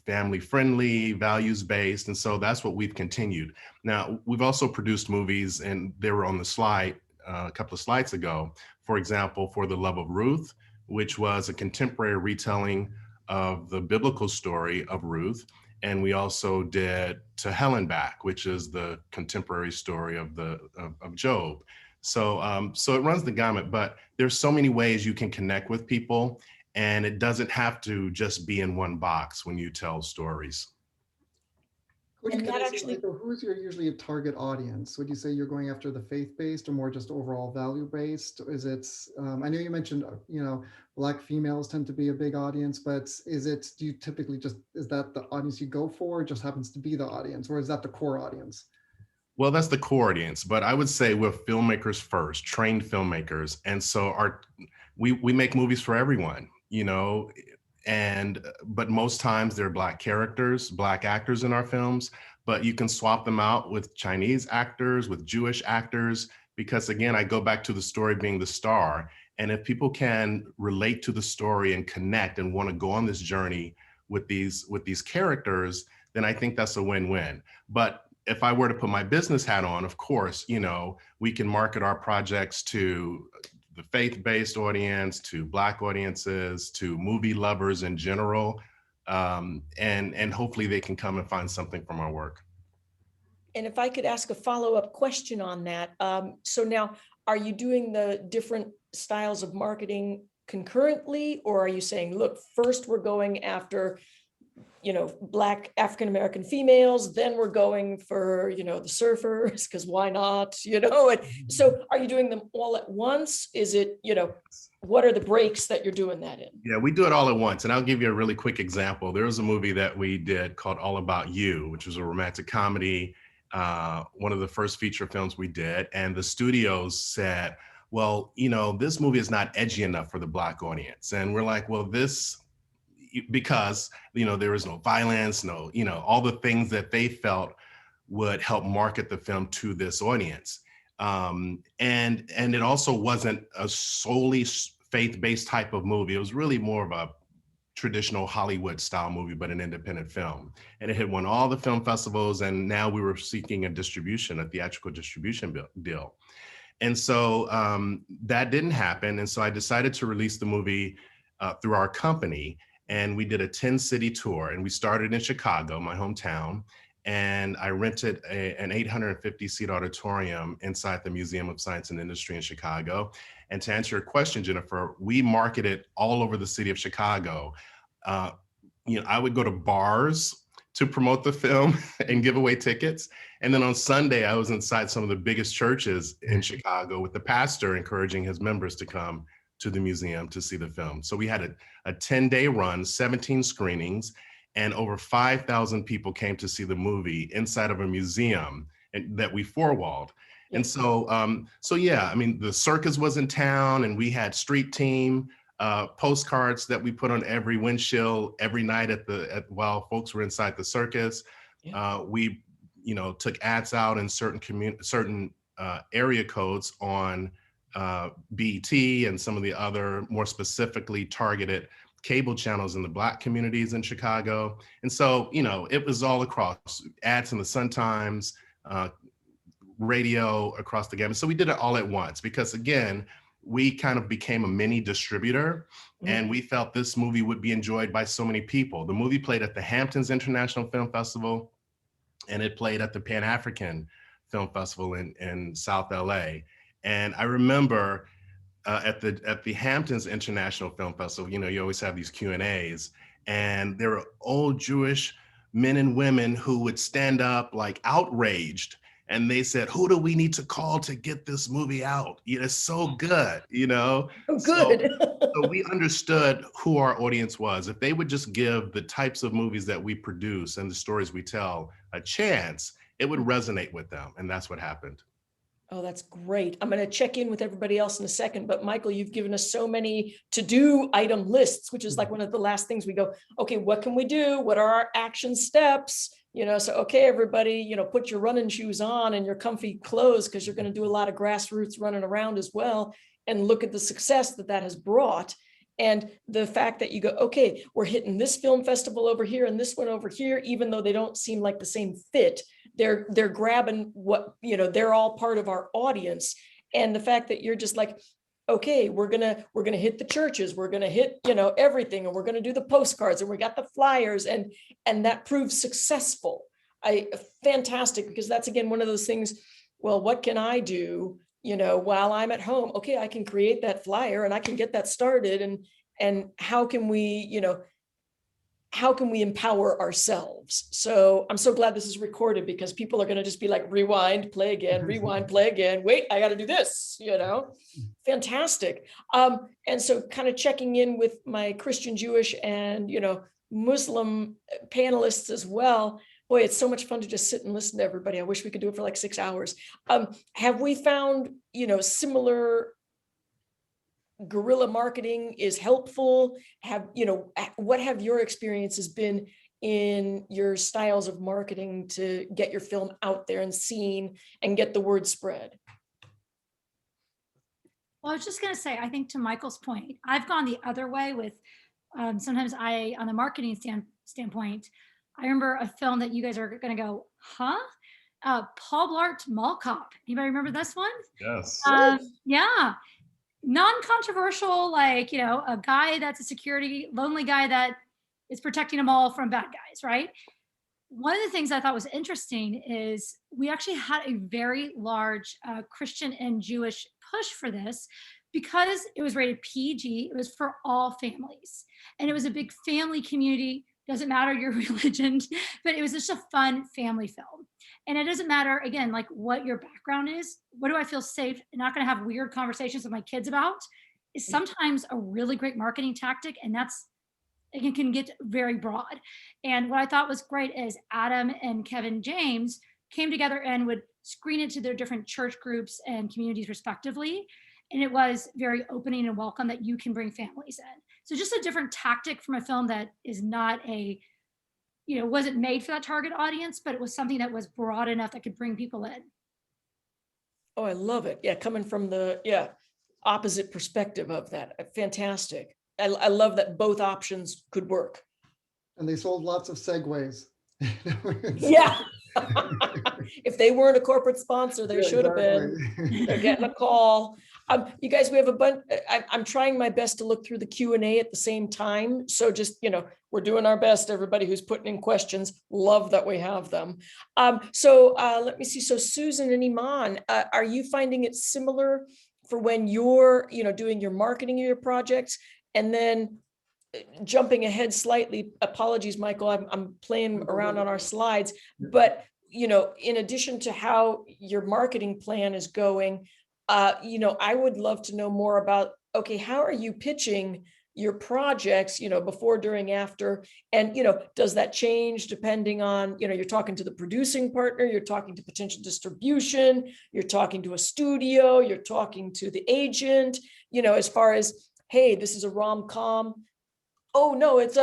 family friendly, values based. And so that's what we've continued. Now, we've also produced movies, and they were on the slide a couple of slides ago. For example, For the Love of Ruth, which was a contemporary retelling of the biblical story of Ruth. And we also did To Hell and Back, which is the contemporary story of Job. So it runs the gamut, but there's so many ways you can connect with people, and it doesn't have to just be in one box when you tell stories. And that actually, who's usually a target audience? Would you say you're going after the faith-based or more just overall value-based? Is it, I know you mentioned, Black females tend to be a big audience, but do you typically is that the audience you go for, or just happens to be the audience, or is that the core audience? Well, that's the core audience, but I would say we're filmmakers first, trained filmmakers. And so we make movies for everyone, But most times they're Black characters, Black actors in our films, but you can swap them out with Chinese actors, with Jewish actors, because again, I go back to the story being the star. And if people can relate to the story and connect and want to go on this journey with these characters, then I think that's a win-win. But if I were to put my business hat on, of course, we can market our projects to the faith-based audience, to Black audiences, to movie lovers in general, and hopefully they can come and find something from our work. And if I could ask a follow-up question on that. So now, are you doing the different styles of marketing concurrently, or are you saying, look, first we're going after, Black African-American females, then we're going for, the surfers, because why not, And so are you doing them all at once? Is it, what are the breaks that you're doing that in? Yeah, we do it all at once. And I'll give you a really quick example. There was a movie that we did called All About You, which was a romantic comedy, one of the first feature films we did. And the studios said, well, this movie is not edgy enough for the Black audience. And we're like, well, because, there was no violence, no, all the things that they felt would help market the film to this audience. And it also wasn't a solely faith-based type of movie. It was really more of a traditional Hollywood style movie, but an independent film. And it had won all the film festivals. And now we were seeking a theatrical distribution deal. And so that didn't happen. And so I decided to release the movie through our company. And we did a 10-city tour. And we started in Chicago, my hometown. And I rented an 850-seat auditorium inside the Museum of Science and Industry in Chicago. And to answer your question, Jennifer, we marketed all over the city of Chicago. I would go to bars to promote the film and give away tickets. And then on Sunday, I was inside some of the biggest churches in Chicago with the pastor encouraging his members to come to the museum to see the film. So we had a 10-day run, 17 screenings, and over 5,000 people came to see the movie inside of a museum that we four-walled. And so, the circus was in town, and we had street team postcards that we put on every windshield every night while folks were inside the circus. We, took ads out in certain area codes on BET and some of the other more specifically targeted cable channels in the Black communities in Chicago. And so, it was all across, ads in the Sun-Times, radio across the gamut. So we did it all at once because, again, we kind of became a mini distributor, and we felt this movie would be enjoyed by so many people. The movie played at the Hamptons International Film Festival, and it played at the Pan-African Film Festival in South LA. And I remember at the Hamptons International Film Festival, you always have these Q&As, and there were old Jewish men and women who would stand up like outraged, and they said, who do we need to call to get this movie out? It's so good, Oh, good. So we understood who our audience was. If they would just give the types of movies that we produce and the stories we tell a chance, it would resonate with them. And that's what happened. Oh, that's great. I'm going to check in with everybody else in a second, but Michael, you've given us so many to-do item lists, which is like one of the last things we go, okay, what can we do? What are our action steps? So, okay, everybody, put your running shoes on and your comfy clothes, because you're going to do a lot of grassroots running around as well. And look at the success that has brought. And the fact that you go, okay, we're hitting this film festival over here and this one over here, even though they don't seem like the same fit, they're grabbing what, they're all part of our audience. And the fact that you're just like, okay, we're gonna hit the churches, we're gonna hit, everything, and we're gonna do the postcards, and we got the flyers, and that proves successful. Fantastic, because that's, again, one of those things, well, what can I do, while I'm at home? Okay, I can create that flyer and I can get that started, and how can we, how can we empower ourselves? So I'm so glad this is recorded, because people are going to just be like, rewind, play again, rewind, play again. Wait, I got to do this, Fantastic. And so kind of checking in with my Christian, Jewish, and, Muslim panelists as well. Boy, it's so much fun to just sit and listen to everybody. I wish we could do it for like 6 hours. Have we found, similar guerrilla marketing is helpful? What have your experiences been in your styles of marketing to get your film out there and seen and get the word spread? Well, I was just going to say, I think to Michael's point, I've gone the other way with sometimes on the marketing standpoint, I remember a film that you guys are going to go, huh? Paul Blart Mall Cop. Anybody remember this one? Yes. Yeah. Non-controversial, like, a guy that's a security, lonely guy that is protecting them all from bad guys, right? One of the things I thought was interesting is we actually had a very large Christian and Jewish push for this because it was rated PG. It was for all families. And it was a big family community. Doesn't matter your religion, but it was just a fun family film. And it doesn't matter, again, like what your background is. What do I feel safe and not going to have weird conversations with my kids about is sometimes a really great marketing tactic. And it can get very broad. And what I thought was great is Adam and Kevin James came together and would screen it to their different church groups and communities respectively. And it was very opening and welcome that you can bring families in. So just a different tactic from a film that is not wasn't made for that target audience, but it was something that was broad enough that could bring people in. Oh, I love it. Yeah, coming from the opposite perspective of that. Fantastic. I love that both options could work. And they sold lots of Segways. Yeah. If they weren't a corporate sponsor, they should have been. They're getting a call. You guys, we have a bunch. I'm trying my best to look through the Q&A at the same time. So just, we're doing our best. Everybody who's putting in questions, love that we have them. So let me see. So Susan and Iman, are you finding it similar for when you're, doing your marketing of your projects? And then jumping ahead slightly, apologies, Michael, I'm playing around on our slides, but in addition to how your marketing plan is going, I would love to know more about, okay, how are you pitching your projects, before, during, after, and, does that change depending on, you're talking to the producing partner, you're talking to potential distribution, you're talking to a studio, you're talking to the agent, as far as, hey, this is a rom-com. Oh no, it's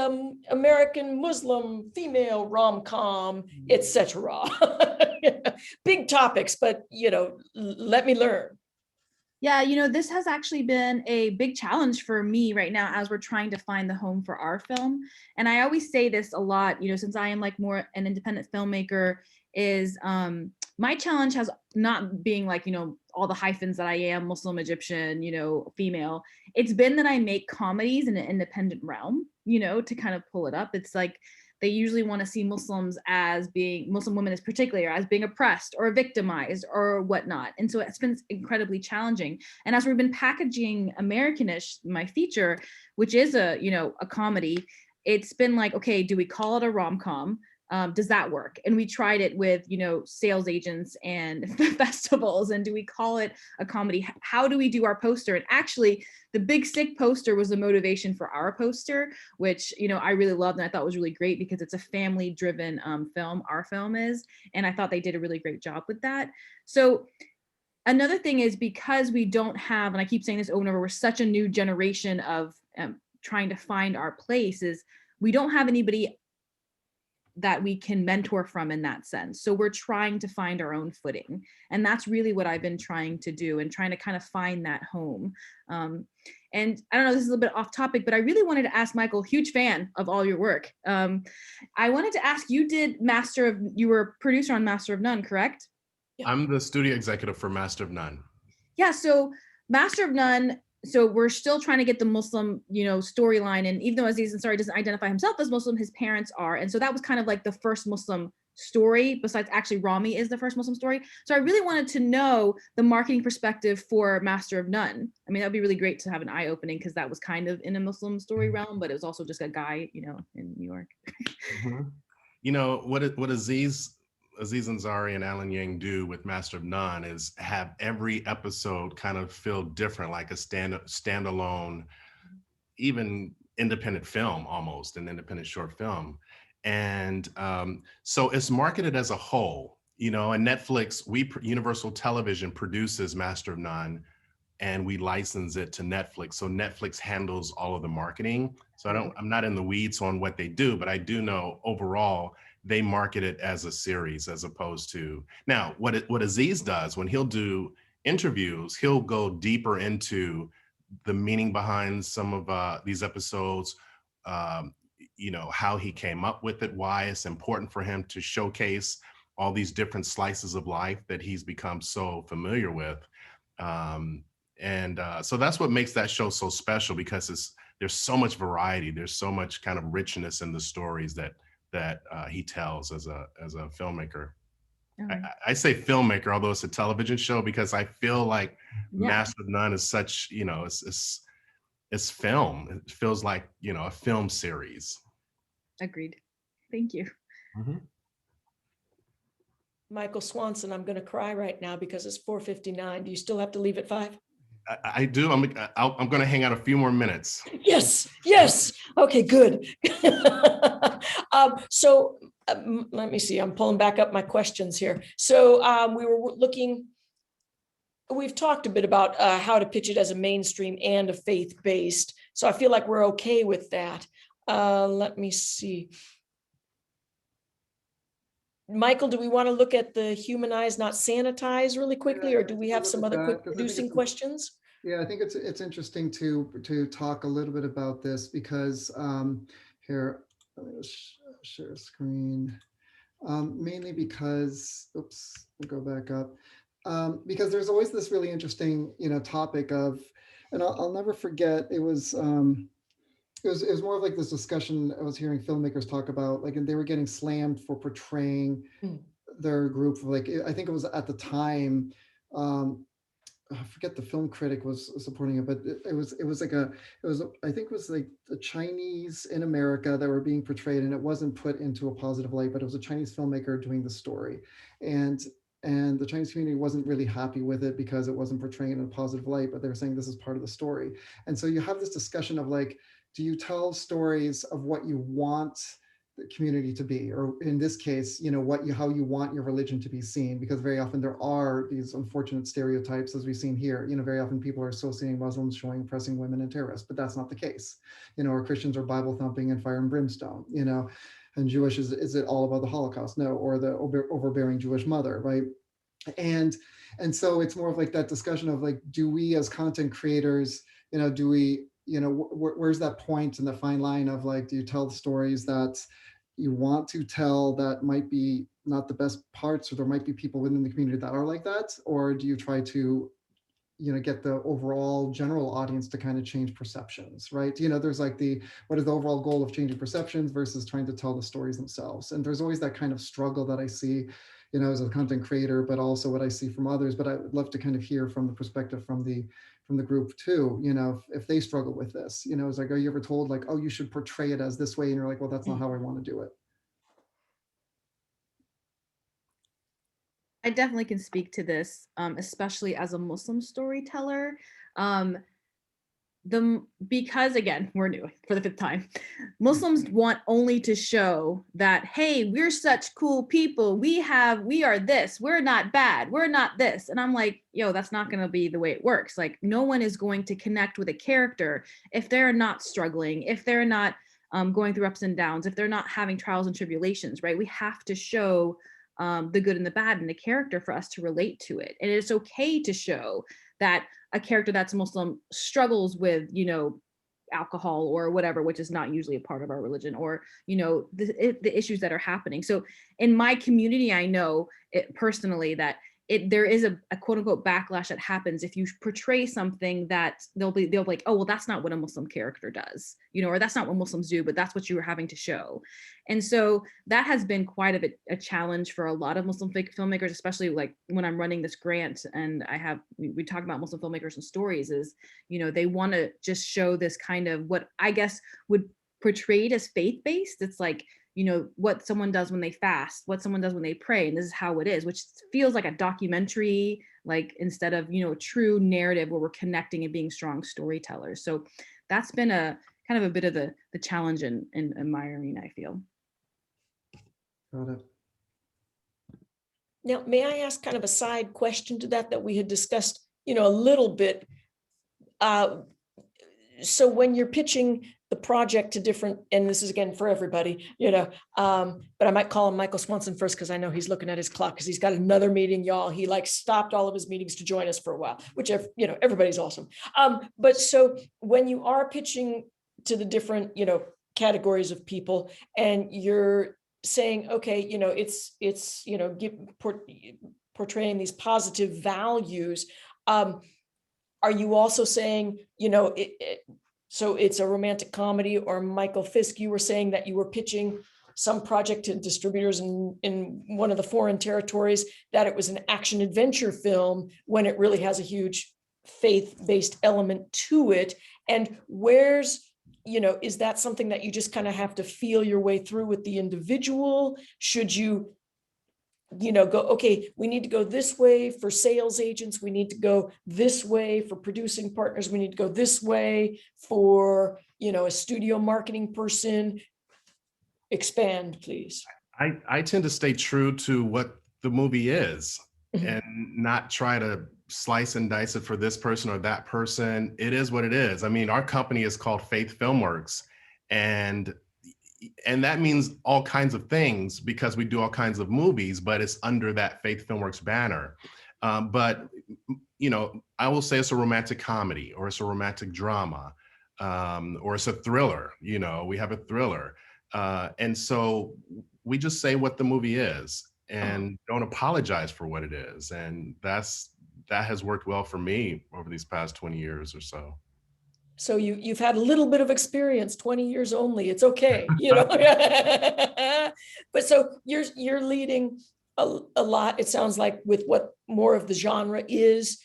American Muslim female rom-com, etc. Big topics, but let me learn. Yeah, this has actually been a big challenge for me right now as we're trying to find the home for our film. And I always say this a lot, since I am like more an independent filmmaker, is my challenge has not being like, all the hyphens that I am, Muslim, Egyptian, female. It's been that I make comedies in an independent realm, to kind of pull it up. It's like they usually want to see Muslims as being, Muslim women as particular, as being oppressed or victimized or whatnot. And so it's been incredibly challenging. And as we've been packaging Americanish, my feature, which is a comedy, it's been like, okay, do we call it a rom-com? Does that work? And we tried it with, sales agents and festivals. And do we call it a comedy? How do we do our poster? And actually, the Big Sick poster was the motivation for our poster, which, I really loved and I thought was really great because it's a family-driven film. Our film is, and I thought they did a really great job with that. So another thing is because we don't have, and I keep saying this over and over, we're such a new generation of trying to find our place, is we don't have anybody that we can mentor from in that sense. So we're trying to find our own footing. And that's really what I've been trying to do and trying to kind of find that home. And I don't know, this is a little bit off topic, but I really wanted to ask Michael, huge fan of all your work. I wanted to ask, you were a producer on Master of None, correct? Yeah. I'm the studio executive for Master of None. Yeah, so Master of None, so we're still trying to get the Muslim, storyline. And even though Aziz Ansari doesn't identify himself as Muslim, his parents are. And so that was kind of like the first Muslim story, besides actually Rami is the first Muslim story. So I really wanted to know the marketing perspective for Master of None. I mean, that'd be really great to have an eye-opening because that was kind of in a Muslim story realm, but it was also just a guy, in New York. What Aziz Ansari and Alan Yang do with Master of None is have every episode kind of feel different, like a standalone, even independent film, almost an independent short film. And so it's marketed as a whole, and Netflix, Universal Television produces Master of None, and we license it to Netflix. So Netflix handles all of the marketing. So I'm not in the weeds on what they do, but I do know overall they market it as a series as opposed to, now what Aziz does when he'll do interviews, he'll go deeper into the meaning behind some of these episodes, you know, how he came up with it, why it's important for him to showcase all these different slices of life that he's become so familiar with. So that's what makes that show so special, because there's so much variety, there's so much kind of richness in the stories that he tells as a filmmaker. I say filmmaker, although it's a television show, because I feel like Master of None is such, you know, it's film. It feels like, you know, a film series. Agreed. Thank you. Mm-hmm. Michael Swanson, I'm going to cry right now because it's 4:59. Do you still have to leave at 5? I do. I'm going to hang out a few more minutes. Yes. Okay, good. Let me see. I'm pulling back up my questions here. So we've talked a bit about how to pitch it as a mainstream and a faith-based. So I feel like we're okay with that. Let me see. Michael, do we want to look at the humanize, not sanitize really quickly, or do we have some other quick producing questions? Yeah, I think it's interesting to talk a little bit about this, because here, let me just share a screen. Mainly because, oops, I'll go back up. Because there's always this really interesting, you know, topic of, and I'll never forget, it was more of like this discussion I was hearing filmmakers talk about, like, and they were getting slammed for portraying their group. Like, I think it was at the time, I forget the film critic was supporting it, but it was I think it was like the Chinese in America that were being portrayed, and it wasn't put into a positive light, but it was a Chinese filmmaker doing the story, and the Chinese community wasn't really happy with it because it wasn't portraying it in a positive light, but they were saying this is part of the story. And so you have this discussion of like, do you tell stories of what you want the community to be, or in this case, you know, how you want your religion to be seen? Because very often there are these unfortunate stereotypes, as we've seen here. You know, very often people are associating Muslims showing oppressing women and terrorists, but that's not the case. You know, or Christians are Bible thumping and fire and brimstone, you know, and Jewish, is it all about the Holocaust? No, or the overbearing Jewish mother, right? And so it's more of like that discussion of like, do we as content creators, you know, do we, you know, where's that point in the fine line of like, do you tell the stories that you want to tell that might be not the best parts, or there might be people within the community that are like that? Or do you try to, you know, get the overall general audience to kind of change perceptions, right? You know, there's like what is the overall goal of changing perceptions versus trying to tell the stories themselves? And there's always that kind of struggle that I see, you know, as a content creator, but also what I see from others. But I would love to kind of hear from the perspective from the group too, you know, if they struggle with this. You know, it's like, are you ever told like, oh, you should portray it as this way, and you're like, well, that's not how I want to do it? I definitely can speak to this, especially as a Muslim storyteller. Because again, we're new for the 5th time. Muslims want only to show that, hey, we're such cool people. We are this, we're not bad, we're not this. And I'm like, yo, that's not gonna be the way it works. Like, no one is going to connect with a character if they're not struggling, if they're not going through ups and downs, if they're not having trials and tribulations, right? We have to show the good and the bad in the character for us to relate to it. And it's okay to show that a character that's Muslim struggles with, you know, alcohol or whatever, which is not usually a part of our religion, or, you know, the issues that are happening. So in my community, I know it personally that there is a quote unquote backlash that happens if you portray something that they'll be like, oh, well, that's not what a Muslim character does, you know, or that's not what Muslims do, but that's what you were having to show. And so that has been quite a challenge for a lot of Muslim filmmakers, especially like when I'm running this grant and we talk about Muslim filmmakers and stories, is, you know, they want to just show this kind of what I guess would portray it as faith-based. It's like, you know, what someone does when they fast, what someone does when they pray, and this is how it is, which feels like a documentary, like, instead of, you know, a true narrative where we're connecting and being strong storytellers. So that's been a kind of a bit of the challenge in my arena, I feel. Got it. Now, may I ask kind of a side question to that we had discussed, you know, a little bit so when you're pitching the project to different, and this is again for everybody, but I might call him Michael Swanson first because I know he's looking at his clock because he's got another meeting, y'all. He like stopped all of his meetings to join us for a while, which, everybody's awesome. But so when you are pitching to the different, categories of people and you're saying, okay, it's portraying these positive values. Are you also saying, so it's a romantic comedy, or Michael Fisk, you were saying that you were pitching some project to distributors in one of the foreign territories, that it was an action adventure film when it really has a huge faith-based element to it. And where's, is that something that you just kind of have to feel your way through with the individual? Should you go, okay, we need to go this way for sales agents. We need to go this way for producing partners. We need to go this way for, a studio marketing person. Expand, please. I tend to stay true to what the movie is and not try to slice and dice it for this person or that person. It is what it is. I mean, our company is called Faith Filmworks, and that means all kinds of things because we do all kinds of movies, but it's under that Faith Filmworks banner. But, I will say it's a romantic comedy, or it's a romantic drama, or it's a thriller. We have a thriller. And so we just say what the movie is and don't apologize for what it is. And that has worked well for me over these past 20 years or so. So you've had a little bit of experience, 20 years only. It's okay, But so you're leading a lot, it sounds like, with what more of the genre is.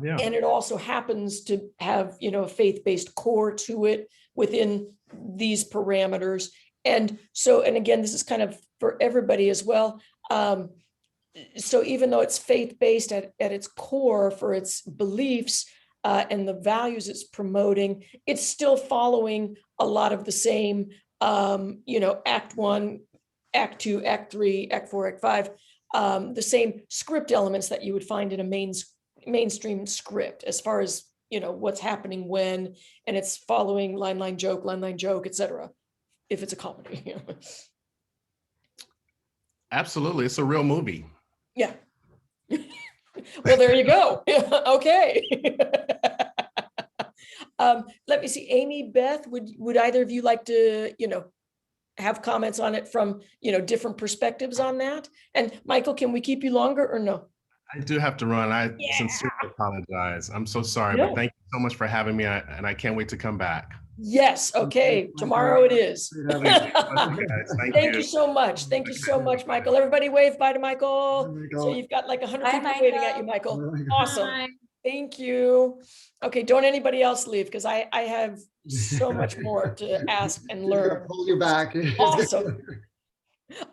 Yeah. And it also happens to have, a faith-based core to it within these parameters. And so, and again, this is kind of for everybody as well. So even though it's faith-based at its core for its beliefs, and the values it's promoting, it's still following a lot of the same, act 1, act 2, act 3, act 4, act 5, the same script elements that you would find in a mainstream script, as far as, what's happening when, and it's following line, joke, etc. if it's a comedy. Absolutely. It's a real movie. Yeah. Well, there you go. Okay. Let me see, Amy, Beth, would either of you like to, have comments on it from, different perspectives on that? And Michael, can we keep you longer or no? I do have to run. I sincerely apologize. I'm so sorry, but thank you so much for having me, and I can't wait to come back. Yes. Okay. Tomorrow it is. Thank you so much. Thank you so much, Michael. Everybody wave bye to Michael. So you've got like 100 people waiting at you, Michael. Awesome. Bye. Thank you. Okay. Don't anybody else leave, because I have so much more to ask and learn. Pull you back. Awesome.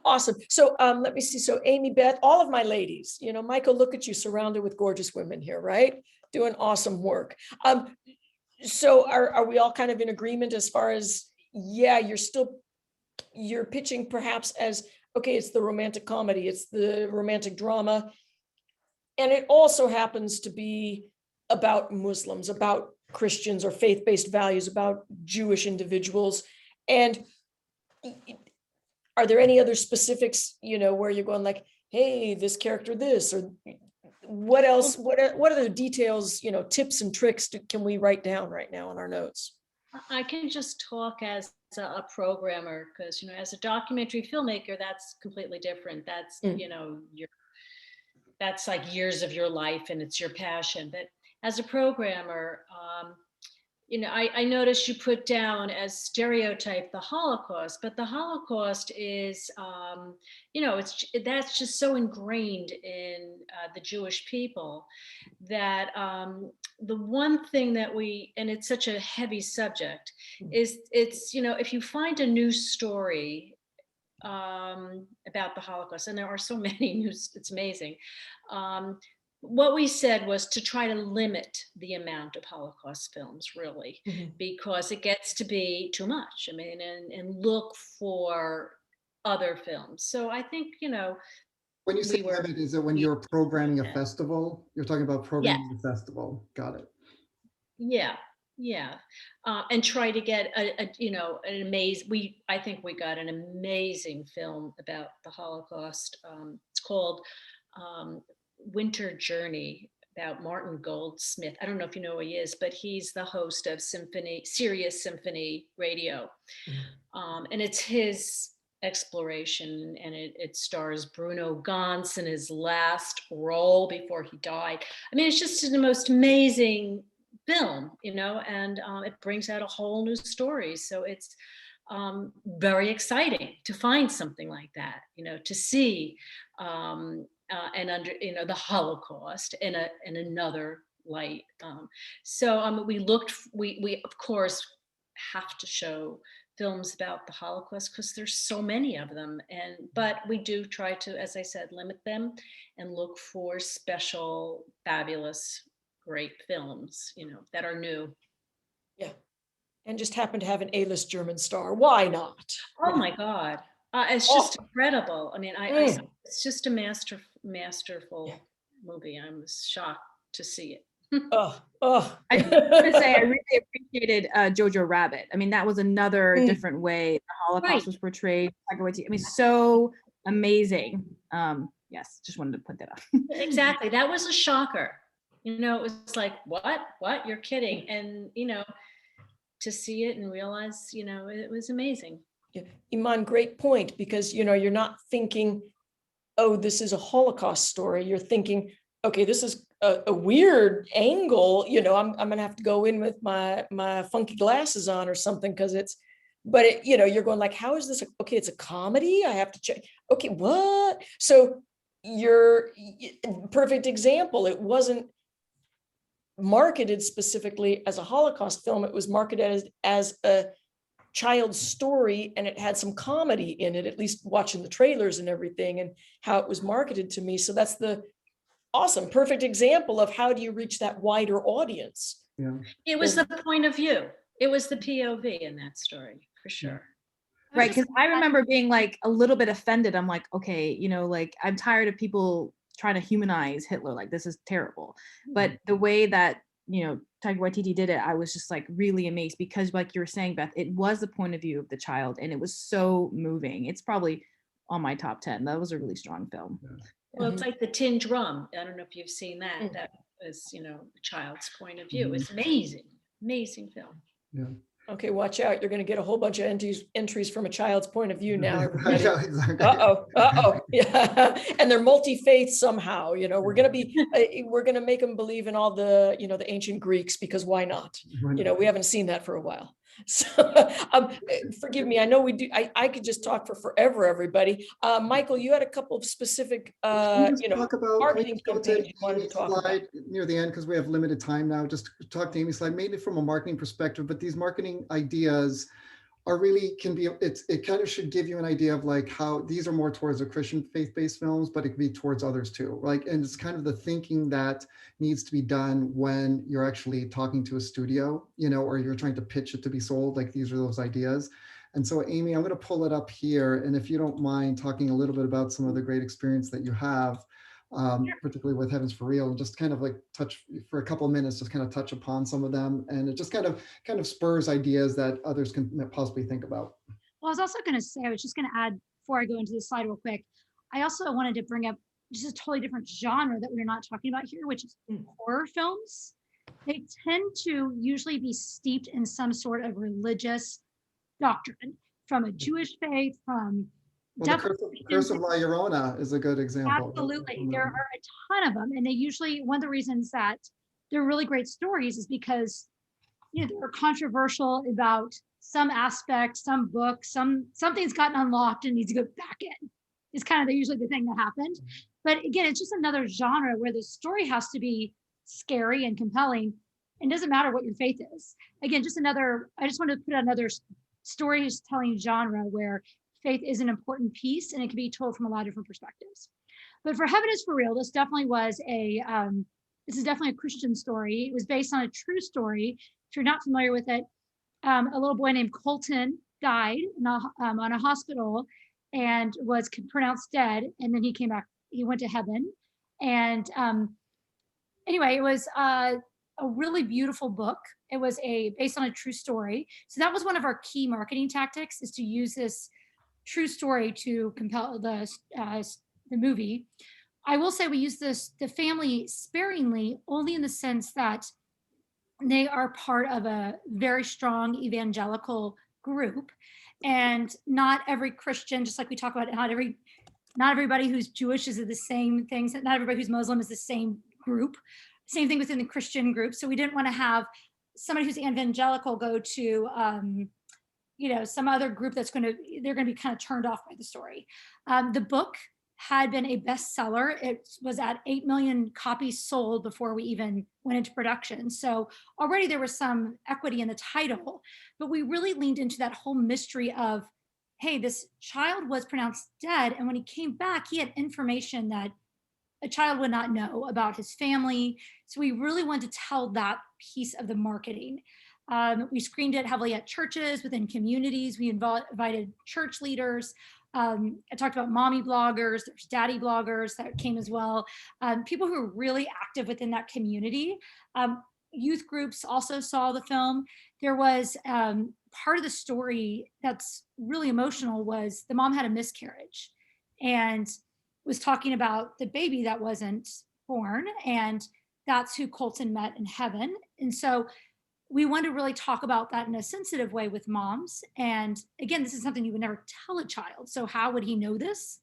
Awesome. So let me see. So Amy, Beth, all of my ladies, Michael, look at you, surrounded with gorgeous women here, right? Doing awesome work. So are we all kind of in agreement as far as, you're pitching perhaps as, okay, it's the romantic comedy, it's the romantic drama. And it also happens to be about Muslims, about Christians or faith-based values, about Jewish individuals. And are there any other specifics, where you're going like, hey, this character, this, or what else, what are the details, tips and tricks can we write down right now in our notes? I can just talk as a programmer, because, as a documentary filmmaker, that's completely different. That's, that's like years of your life and it's your passion. But as a programmer, I noticed you put down as stereotype the Holocaust, but the Holocaust is, that's just so ingrained in the Jewish people that the one thing that and it's such a heavy subject, is if you find a news story about the Holocaust, and there are so many news, it's amazing. What we said was to try to limit the amount of Holocaust films, really, because it gets to be too much. I mean, and look for other films. So I think, when you say limit, is it when you're programming a festival? You're talking about programming a festival. Got it. Yeah, yeah. And try to get an amazing, I think we got an amazing film about the Holocaust. It's called Winter Journey, about Martin Goldsmith. I don't know if you know who he is, but he's the host of Sirius Symphony Radio. And it's his exploration, and it stars Bruno Ganz in his last role before he died. I mean, it's just the most amazing film, and it brings out a whole new story. So it's very exciting to find something like that, to see and under the Holocaust in another light. We of course have to show films about the Holocaust because there's so many of them, but we do try to, as I said, limit them and look for special, fabulous, great films, that are new. Yeah. And just happen to have an A-list German star. Why not? Oh my God. It's just incredible. I mean, it's just a masterful movie. I was shocked to see it. I just want to say I really appreciated Jojo Rabbit. I mean, that was another different way the Holocaust was portrayed. I mean, so amazing. Yes, just wanted to put that up. Exactly. That was a shocker. It was like, what? You're kidding. And, to see it and realize, it was amazing. Yeah. Iman, great point, because, you're not thinking, oh, this is a Holocaust story. You're thinking, okay, this is a weird angle, I'm going to have to go in with my funky glasses on or something, because you're going like, how is this? Okay, it's a comedy. I have to check. Okay, what? So perfect example. It wasn't marketed specifically as a Holocaust film. It was marketed as a child's story, and it had some comedy in it, at least watching the trailers and everything and how it was marketed to me. So that's the awesome, perfect example of how do you reach that wider audience. Yeah. It was the point of view. It was the POV in that story, for sure. Right, because I remember being like a little bit offended. I'm like, okay, like I'm tired of people trying to humanize Hitler. Like, this is terrible. But the way that, Taika Waititi did it, I was just like really amazed, because like you were saying, Beth, it was the point of view of the child, and it was so moving. It's probably on my top 10. That was a really strong film. Yeah. Well, it's like The Tin Drum. I don't know if you've seen that. That was, a child's point of view. It's amazing, amazing film. Yeah. Okay, watch out. You're going to get a whole bunch of entries from a child's point of view now. Yeah, exactly. Yeah. And they're multi-faith somehow, we're going to make them believe in all the, the ancient Greeks, because why not? We haven't seen that for a while. So forgive me. I know we do. I could just talk for forever, everybody. Michael, you had a couple of specific, talk about marketing campaigns you wanted to talk about. Near the end, because we have limited time now. Just talk to Amy's slide, mainly from a marketing perspective, but these marketing ideas are really it kind of should give you an idea of like how these are more towards the Christian faith-based films, but it could be towards others too. And it's kind of the thinking that needs to be done when you're actually talking to a studio, or you're trying to pitch it to be sold. Like, these are those ideas. And so, Amy, I'm going to pull it up here. And if you don't mind talking a little bit about some of the great experience that you have, particularly with Heavens for Real, and just kind of like touch for a couple of minutes, just kind of touch upon some of them. And it just kind of spurs ideas that others can possibly think about. Well, I was also going to say, I was just going to add, before I go into the slide real quick, I also wanted to bring up just a totally different genre that we're not talking about here, which is horror films. They tend to usually be steeped in some sort of religious doctrine, from a Jewish faith, from the Curse of La Llorona is a good example. Absolutely. There are a ton of them. And they usually, one of the reasons that they're really great stories is because, they're controversial about some aspect, some book, something's gotten unlocked and needs to go back in. It's kind of usually the thing that happened. But again, it's just another genre where the story has to be scary and compelling. It doesn't matter what your faith is. Again, I just wanted to put another storytelling genre where faith is an important piece, and it can be told from a lot of different perspectives. But for Heaven is for Real, this definitely was this is definitely a Christian story. It was based on a true story. If you're not familiar with it, a little boy named Colton died on a hospital and was pronounced dead. And then he came back, he went to heaven. And anyway, it was a really beautiful book. It was based on a true story. So that was one of our key marketing tactics, is to use this true story to compel the movie. I will say we use the family sparingly, only in the sense that they are part of a very strong evangelical group, and not every Christian, just like we talk about, not everybody who's Jewish is the same things. Not everybody who's Muslim is the same group. Same thing within the Christian group. So we didn't want to have somebody who's evangelical go to, some other group they're going to be kind of turned off by the story. The book had been a bestseller. It was at 8 million copies sold before we even went into production. So already there was some equity in the title, but we really leaned into that whole mystery of, hey, this child was pronounced dead. And when he came back, he had information that a child would not know about his family. So we really wanted to tell that piece of the marketing. We screened it heavily at churches, within communities. We invited church leaders. I talked about mommy bloggers, there's daddy bloggers that came as well. People who are really active within that community. Youth groups also saw the film. There was part of the story that's really emotional was the mom had a miscarriage and was talking about the baby that wasn't born, and that's who Colton met in heaven. And so we want to really talk about that in a sensitive way with moms. And again, this is something you would never tell a child. So how would he know this?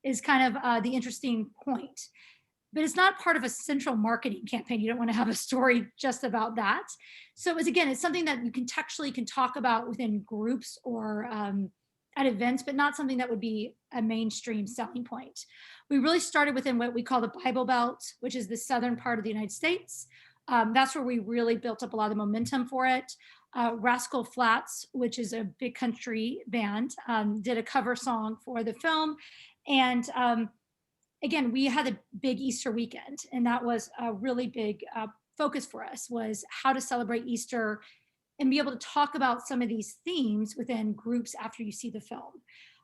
Is kind of the interesting point. But it's not part of a central marketing campaign. You don't want to have a story just about that. So it's something that you contextually can talk about within groups or at events, but not something that would be a mainstream selling point. We really started within what we call the Bible Belt, which is the southern part of the United States. That's where we really built up a lot of momentum for it. Rascal Flatts, which is a big country band, did a cover song for the film. And again, we had a big Easter weekend, and that was a really big focus for us, was how to celebrate Easter and be able to talk about some of these themes within groups after you see the film.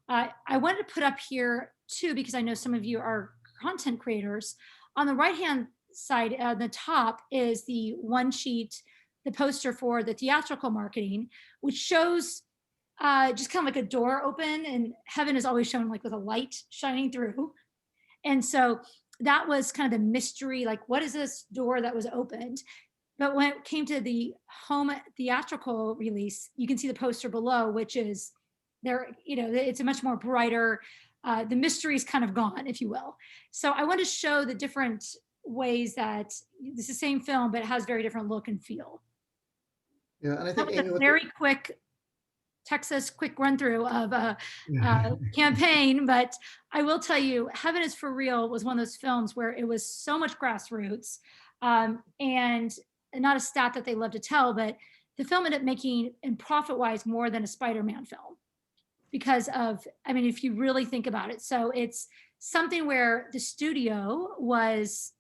I wanted to put up here too, because I know some of you are content creators. On the right-hand side, the top is the one sheet, the poster for the theatrical marketing, which shows just kind of like a door open, and heaven is always shown like with a light shining through. And so that was kind of the mystery, like what is this door that was opened? But when it came to the home theatrical release, you can see the poster below, which is there, it's a much more brighter, the mystery is kind of gone, if you will. So I want to show the different ways that it's the same film, but it has very different look and feel. Yeah, and I think that was a very quick run through of a campaign, but I will tell you, Heaven is for Real was one of those films where it was so much grassroots, and not a stat that they love to tell, but the film ended up making, in profit-wise, more than a Spider-Man film because of, if you really think about it. So it's something where the studio was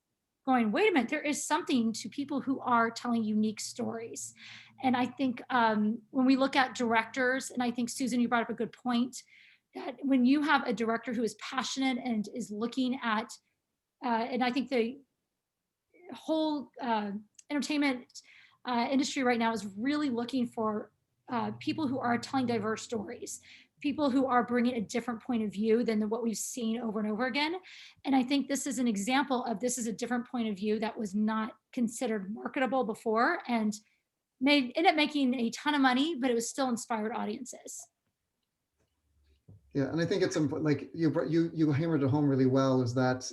going, wait a minute, there is something to people who are telling unique stories. And I think when we look at directors, and I think, Susan, you brought up a good point, that when you have a director who is passionate and is looking at, and I think the whole entertainment industry right now is really looking for people who are telling diverse stories, people who are bringing a different point of view than what we've seen over and over again. And I think this is an example of, this is a different point of view that was not considered marketable ended up making a ton of money, but it was still inspired audiences. Yeah, and I think it's like you hammered it home really well, is that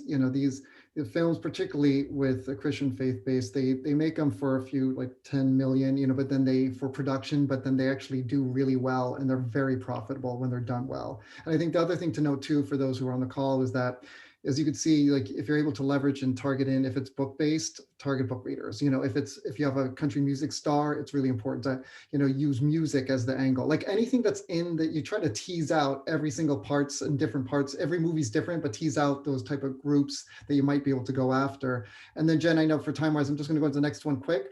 the films, particularly with a Christian faith base, they make them for a few, like 10 million, but then for production, but then they actually do really well, and they're very profitable when they're done well. And I think the other thing to note too, for those who are on the call, is that, as you can see, like if you're able to leverage and target in, if it's book-based, target book readers. If you have a country music star, it's really important to, use music as the angle. Like anything that's in that, you try to tease out every single parts and different parts. Every movie's different, but tease out those type of groups that you might be able to go after. And then Jen, I know for time-wise, I'm just going to go into the next one quick.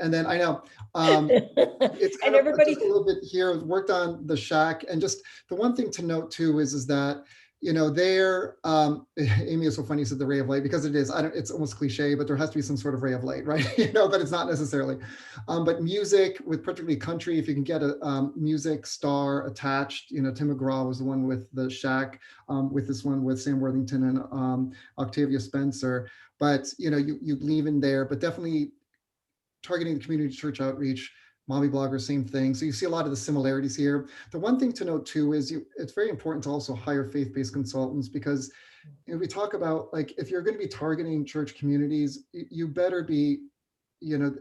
And then I know it's kind of just a little bit here. I've worked on The Shack, and just the one thing to note too is that you know, there, Amy is so funny, you said the ray of light, because it is, it's almost cliche, but there has to be some sort of ray of light, right? You know, but it's not necessarily. But music, with particularly country, if you can get a music star attached, you know, Tim McGraw was the one with the Shack, with this one with Sam Worthington and Octavia Spencer. But, you know, you leave in there, but definitely targeting the community church outreach, mommy bloggers, same thing. So you see a lot of the similarities here. The one thing to note too is it's very important to also hire faith-based consultants, because you know, we talk about, like, if you're going to be targeting church communities, you better be, you know,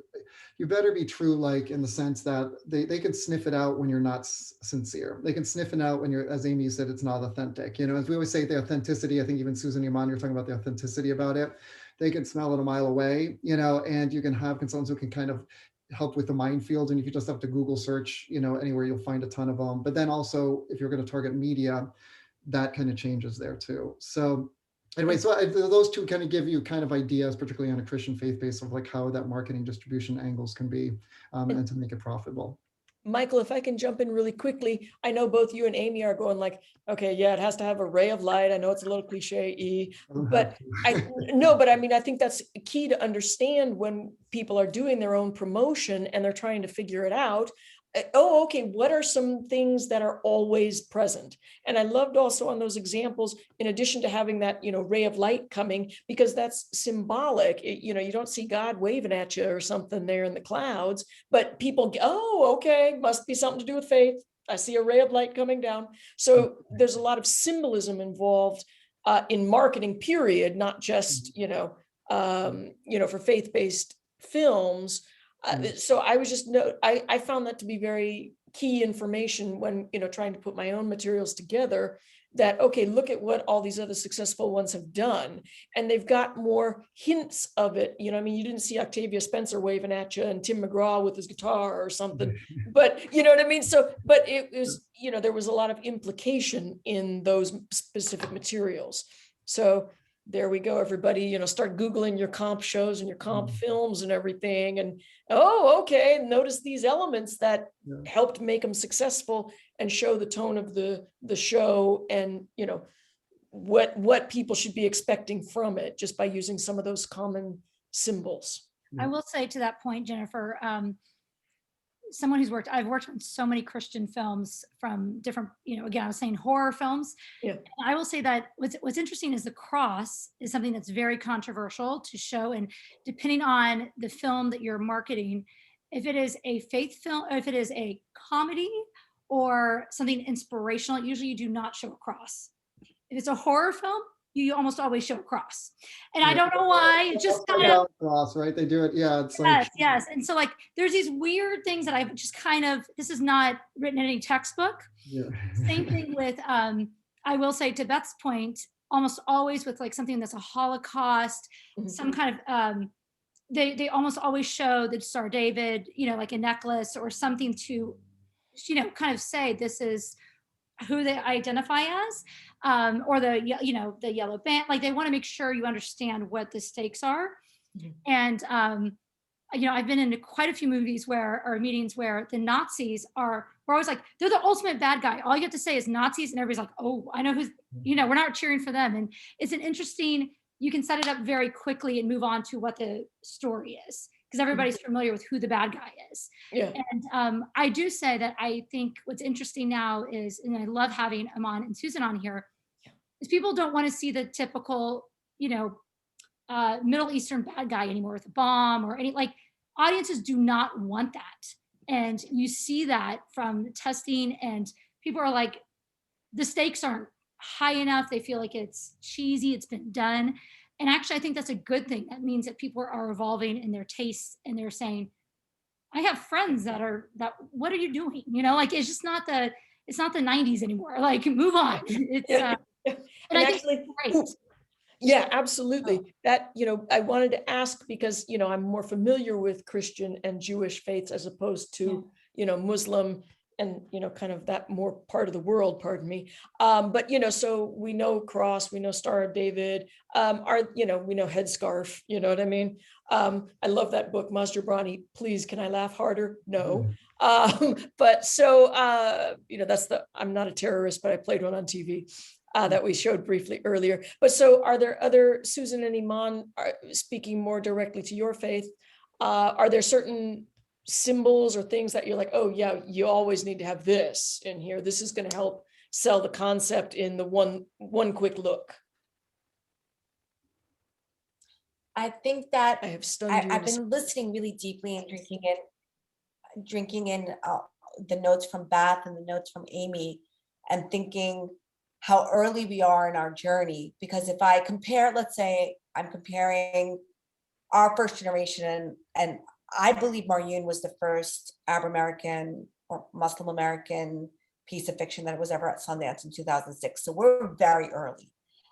you better be true, like in the sense that they can sniff it out when you're not sincere. They can sniff it out when you're, as Amy said, it's not authentic. You know, as we always say, the authenticity, I think even Susan Iman, you're talking about the authenticity about it. They can smell it a mile away, you know, and you can have consultants who can kind of help with the minefield. And if you just have to Google search, you know, anywhere, you'll find a ton of them. But then also, if you're going to target media, that kind of changes there too. So anyway, so those two kind of give you kind of ideas, particularly on a Christian faith base, of like how that marketing distribution angles can be, and to make it profitable. Michael, if I can jump in really quickly, I know both you and Amy are going like, okay, yeah, it has to have a ray of light. I know it's a little cliche-y, but but I mean, I think that's key to understand when people are doing their own promotion and they're trying to figure it out. Oh, okay, what are some things that are always present? And I loved also on those examples, in addition to having that, you know, ray of light coming, because that's symbolic. You know, you don't see God waving at you or something there in the clouds, but people, oh, okay, must be something to do with faith. I see a ray of light coming down. So there's a lot of symbolism involved in marketing, period, not just, you know, for faith-based films. So I was just, I found that to be very key information when, you know, trying to put my own materials together, that, okay, look at what all these other successful ones have done. And they've got more hints of it. You know, I mean, you didn't see Octavia Spencer waving at you and Tim McGraw with his guitar or something, but you know what I mean? So, but it was, you know, there was a lot of implication in those specific materials. So there we go, everybody, you know, start Googling your comp shows and your comp films and everything. And, oh, okay, notice these elements that helped make them successful and show the tone of the show, and, you know, what people should be expecting from it just by using some of those common symbols. I will say to that point, Jennifer, someone I've worked on so many Christian films from different, you know, again, I was saying horror films. Yeah. And I will say that what's interesting is the cross is something that's very controversial to show. And depending on the film that you're marketing, if it is a faith film, or if it is a comedy or something inspirational, usually you do not show a cross. If it's a horror film, you almost always show a cross. And I don't know why, it's just kind of cross, right? They do it. Yeah. It's yes. And so like, there's these weird things that I've just kind of, this is not written in any textbook. Yeah. Same thing with, I will say to Beth's point, almost always with like something that's a Holocaust, some kind of, they almost always show the Star David, you know, like a necklace or something to, you know, kind of say this is who they identify as, or the, you know, the yellow band, like they want to make sure you understand what the stakes are. And, you know, I've been in quite a few movies or meetings where the Nazis we're always like, they're the ultimate bad guy. All you have to say is Nazis and everybody's like, oh, I know who's, you know, we're not cheering for them. And it's an interesting, you can set it up very quickly and move on to what the story is, because everybody's familiar with who the bad guy is. Yeah. And I do say that I think what's interesting now is, and I love having Iman and Susan on here, is people don't want to see the typical, you know, Middle Eastern bad guy anymore with a bomb or any, like, audiences do not want that. And you see that from testing, and people are like, the stakes aren't high enough. They feel like it's cheesy, it's been done. And actually, I think that's a good thing. That means that people are evolving in their tastes, and they're saying, I have friends that what are you doing? You know, like, it's not the 90s anymore. Like, move on. It's, and I actually, think it's great. Yeah, absolutely. That, you know, I wanted to ask because, you know, I'm more familiar with Christian and Jewish faiths as opposed to, you know, Muslim and, you know, kind of that more part of the world, pardon me. But, you know, so we know cross, we know Star of David, you know, we know Headscarf, you know what I mean? I love that book, Masjid, please, can I laugh harder? No. But so, you know, I'm not a terrorist, but I played one on TV. that we showed briefly earlier. But so are there other, Susan and Iman, speaking more directly to your faith, are there certain symbols or things that you're like, oh yeah, you always need to have this in here. This is going to help sell the concept in the one quick look. I think that I have stunned you. I've been listening really deeply and drinking in the notes from Beth and the notes from Amy, and thinking how early we are in our journey. Because if I compare, let's say I'm comparing our first generation, and I believe Marjoun was the first Arab American or Muslim American piece of fiction that was ever at Sundance in 2006. So we're very early.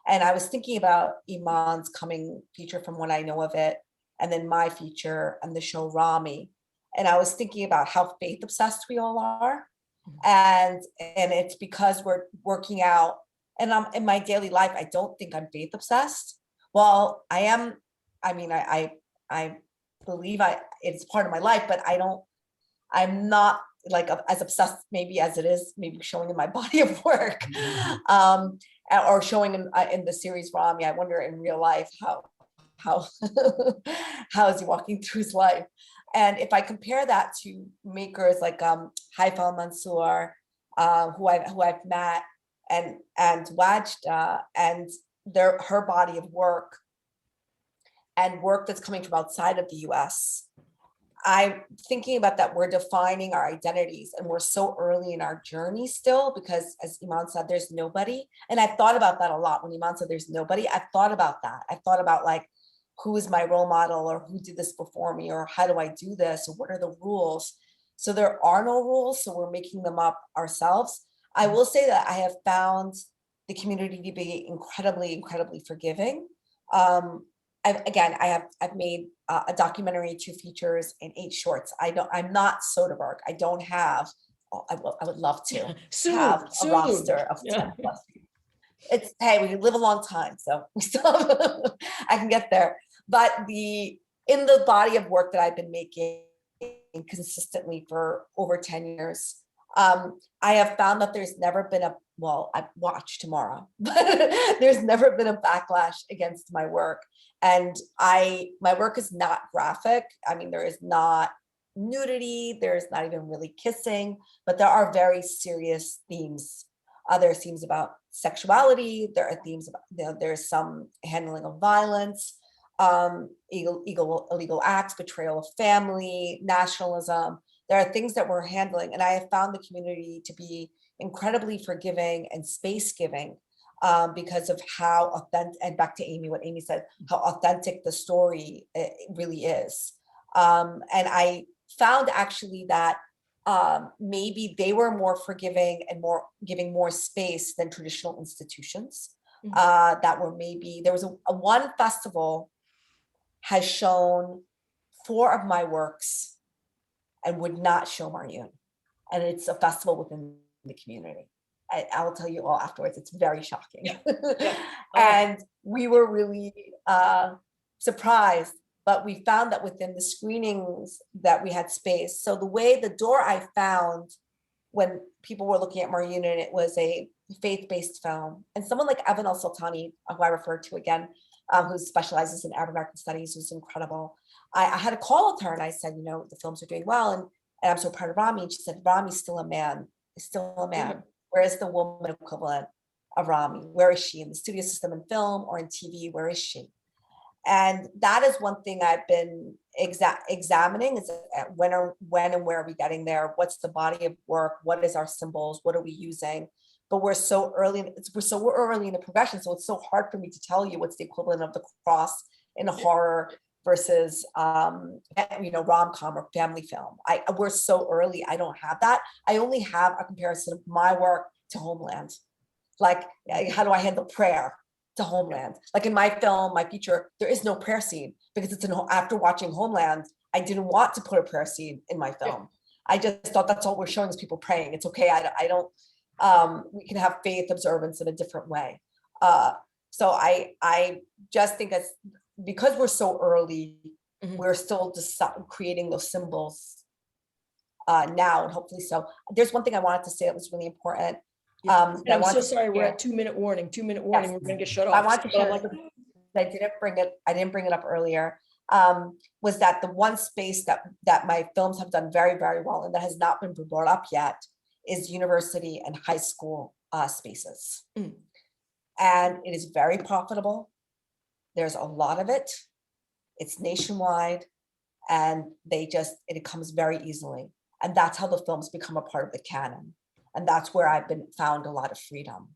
And I was thinking about Iman's coming feature from what I know of it, and then my feature and the show Rami. And I was thinking about how faith obsessed we all are. And it's because we're working out, and I'm in my daily life, I don't think I'm faith obsessed. Well, I am. I mean, I believe it's part of my life, but I'm not like as obsessed maybe as it is maybe showing in my body of work, or showing in the series Rami. I wonder in real life how is he walking through his life. And if I compare that to makers like Haifa Mansour, who I've met, and Wajda, and her body of work and work that's coming from outside of the US, I'm thinking about that we're defining our identities, and we're so early in our journey still, because as Iman said, there's nobody. And I've thought about that a lot. When Iman said there's nobody, I've thought about that. I've thought about like, who is my role model, or who did this before me, or how do I do this, or what are the rules? So there are no rules, so we're making them up ourselves. I will say that I have found the community to be incredibly, incredibly forgiving. I've made a documentary, 2 features, and 8 shorts. I'm not Soderbergh. I don't have. I would love to have a roster of 10 plus. It's, hey, we live a long time, so we still have, I can get there. But in the body of work that I've been making consistently for over 10 years, I have found that there's never been I watch tomorrow, but there's never been a backlash against my work. And my work is not graphic. I mean, there is not nudity, there's not even really kissing, but there are very serious themes. There are themes about sexuality, there are themes about, there's some handling of violence, illegal acts, betrayal of family, nationalism. There are things that we're handling, and I have found the community to be incredibly forgiving and space giving, because of how authentic, and back to Amy, what Amy said, how authentic the story really is. And I found actually that maybe they were more forgiving and more giving more space than traditional institutions. That were maybe, there was one festival has shown 4 of my works and would not show Marjoun. And it's a festival within the community. I'll tell you all afterwards, it's very shocking. Yeah. And we were really surprised, but we found that within the screenings that we had space. So the door I found when people were looking at Marjoun, and it was a faith-based film, and someone like Evan al-Sultani, who I referred to again, who specializes in Arab American studies, who's incredible. I had a call with her and I said, the films are doing well, and I'm so proud of Rami. And she said, Rami's still a man. He's still a man. Yeah. Where is the woman equivalent of Rami? Where is she in the studio system, in film or in TV? Where is she? And that is one thing I've been examining, is when and where are we getting there? What's the body of work? What is our symbols? What are we using? But we're so early in the progression, so it's so hard for me to tell you what's the equivalent of the cross in a horror versus rom-com or family film. We're so early. I don't have that. I only have a comparison of my work to Homeland. Like, how do I handle prayer to Homeland? Like in my film, my feature, there is no prayer scene, because after watching Homeland, I didn't want to put a prayer scene in my film. Yeah. I just thought that's all we're showing is people praying. It's okay. I don't. We can have faith observance in a different way. So I just think that's because we're so early, we're still just creating those symbols now, and hopefully so. There's one thing I wanted to say that was really important. Yeah. that And I I'm want so to sorry, we're share. at 2-minute warning, 2-minute warning, we're gonna get shut off. I want to So I'm share, like, I didn't bring it up earlier, was that the one space that my films have done very, very well and that has not been brought up yet is university and high school spaces. Mm. And it is very profitable. There's a lot of it. It's nationwide, and it comes very easily. And that's how the films become a part of the canon. And that's where I've found a lot of freedom.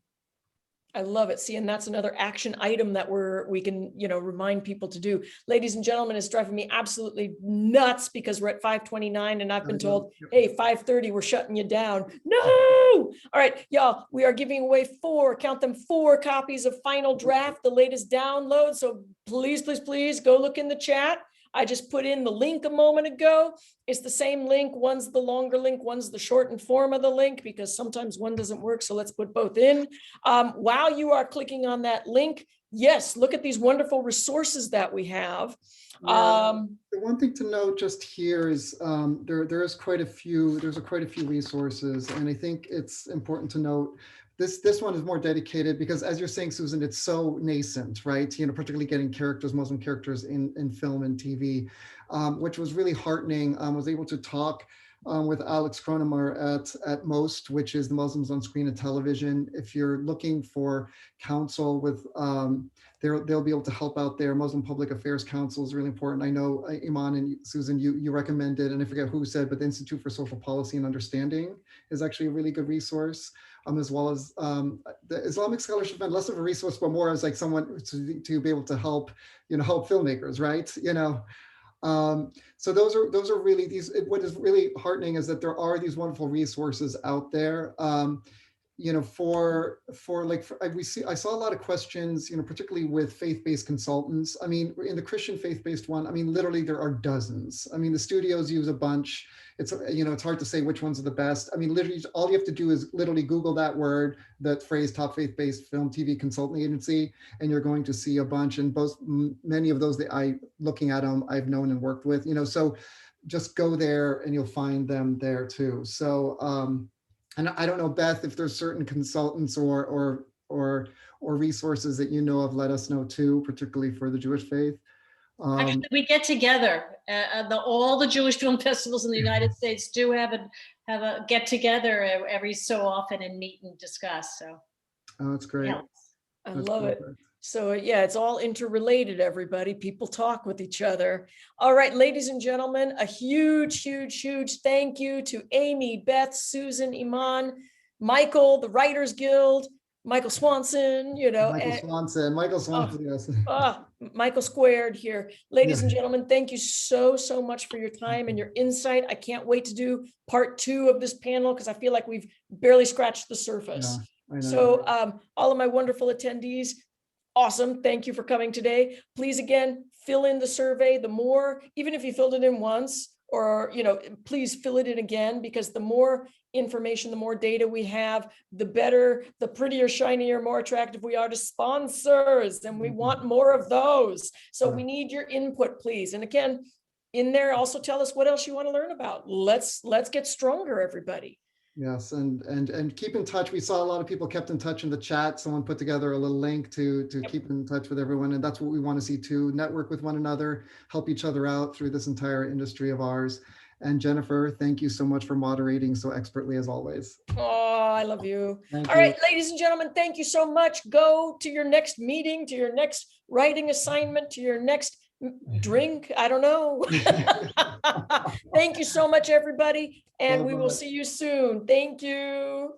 I love it. See, and that's another action item that we can, remind people to do. Ladies and gentlemen, it's driving me absolutely nuts because we're at 5:29 and I've been told, hey, 5:30, we're shutting you down. No! All right, y'all, we are giving away 4 copies of Final Draft, the latest download. So please, please, please go look in the chat. I just put in the link a moment ago. It's the same link. One's the longer link, one's the shortened form of the link because sometimes one doesn't work. So let's put both in. While you are clicking on that link, yes, look at these wonderful resources that we have. The one thing to note just here is there's quite a few resources, and I think it's important to note this one is more dedicated because, as you're saying, Susan, it's so nascent, right? Particularly getting Muslim characters in film and TV, which was really heartening. I was able to talk with Alex Kronemer at MOST, which is the Muslims on Screen and Television. If you're looking for counsel with, they'll be able to help out there. Muslim Public Affairs Council is really important. I know Iman and Susan, you recommended, and I forget who said, but the Institute for Social Policy and Understanding is actually a really good resource. As well as the Islamic Scholarship Fund, less of a resource, but more as like someone to be able to help, help filmmakers, right? So those are really what is really heartening is that there are these wonderful resources out there. I saw a lot of questions, particularly with faith-based consultants. I mean, in the Christian faith-based one, I mean, literally there are dozens. I mean, the studios use a bunch. It's, it's hard to say which ones are the best. I mean, literally all you have to do is literally Google that word, that phrase, top faith-based film TV consulting agency, and you're going to see a bunch. And many of those that looking at them, I've known and worked with, so just go there and you'll find them there too. So, and I don't know, Beth, if there's certain consultants or resources that of, let us know too, particularly for the Jewish faith. Actually, we get together. All the Jewish film festivals in the United States do have a get together every so often and meet and discuss. So, oh, that's great. I love it. So yeah, it's all interrelated, everybody. People talk with each other. All right, ladies and gentlemen, a huge, huge, huge thank you to Amy, Beth, Susan, Iman, Michael, the Writers Guild, Michael Swanson, Michael Swanson, yes. Michael squared here. Ladies and gentlemen, thank you so, so much for your time and your insight. I can't wait to do part 2 of this panel because I feel like we've barely scratched the surface. So all of my wonderful attendees, awesome. Thank you for coming today. Please, again, fill in the survey. The more, even if you filled it in once, or, please fill it in again, because the more information, the more data we have, the better, the prettier, shinier, more attractive we are to sponsors. And we want more of those. So we need your input, please. And again, in there, also tell us what else you want to learn about. Let's get stronger, everybody. Yes, and keep in touch. We saw a lot of people kept in touch in the chat. Someone put together a little link to keep in touch with everyone, and that's what we want to see too. Network with one another, help each other out through this entire industry of ours. And Jennifer, thank you so much for moderating so expertly as always. Oh, I love you. All right, ladies and gentlemen, thank you so much. Go to your next meeting, to your next writing assignment, to your next drink. I don't know. Thank you so much, everybody. And we will see you soon. Thank you.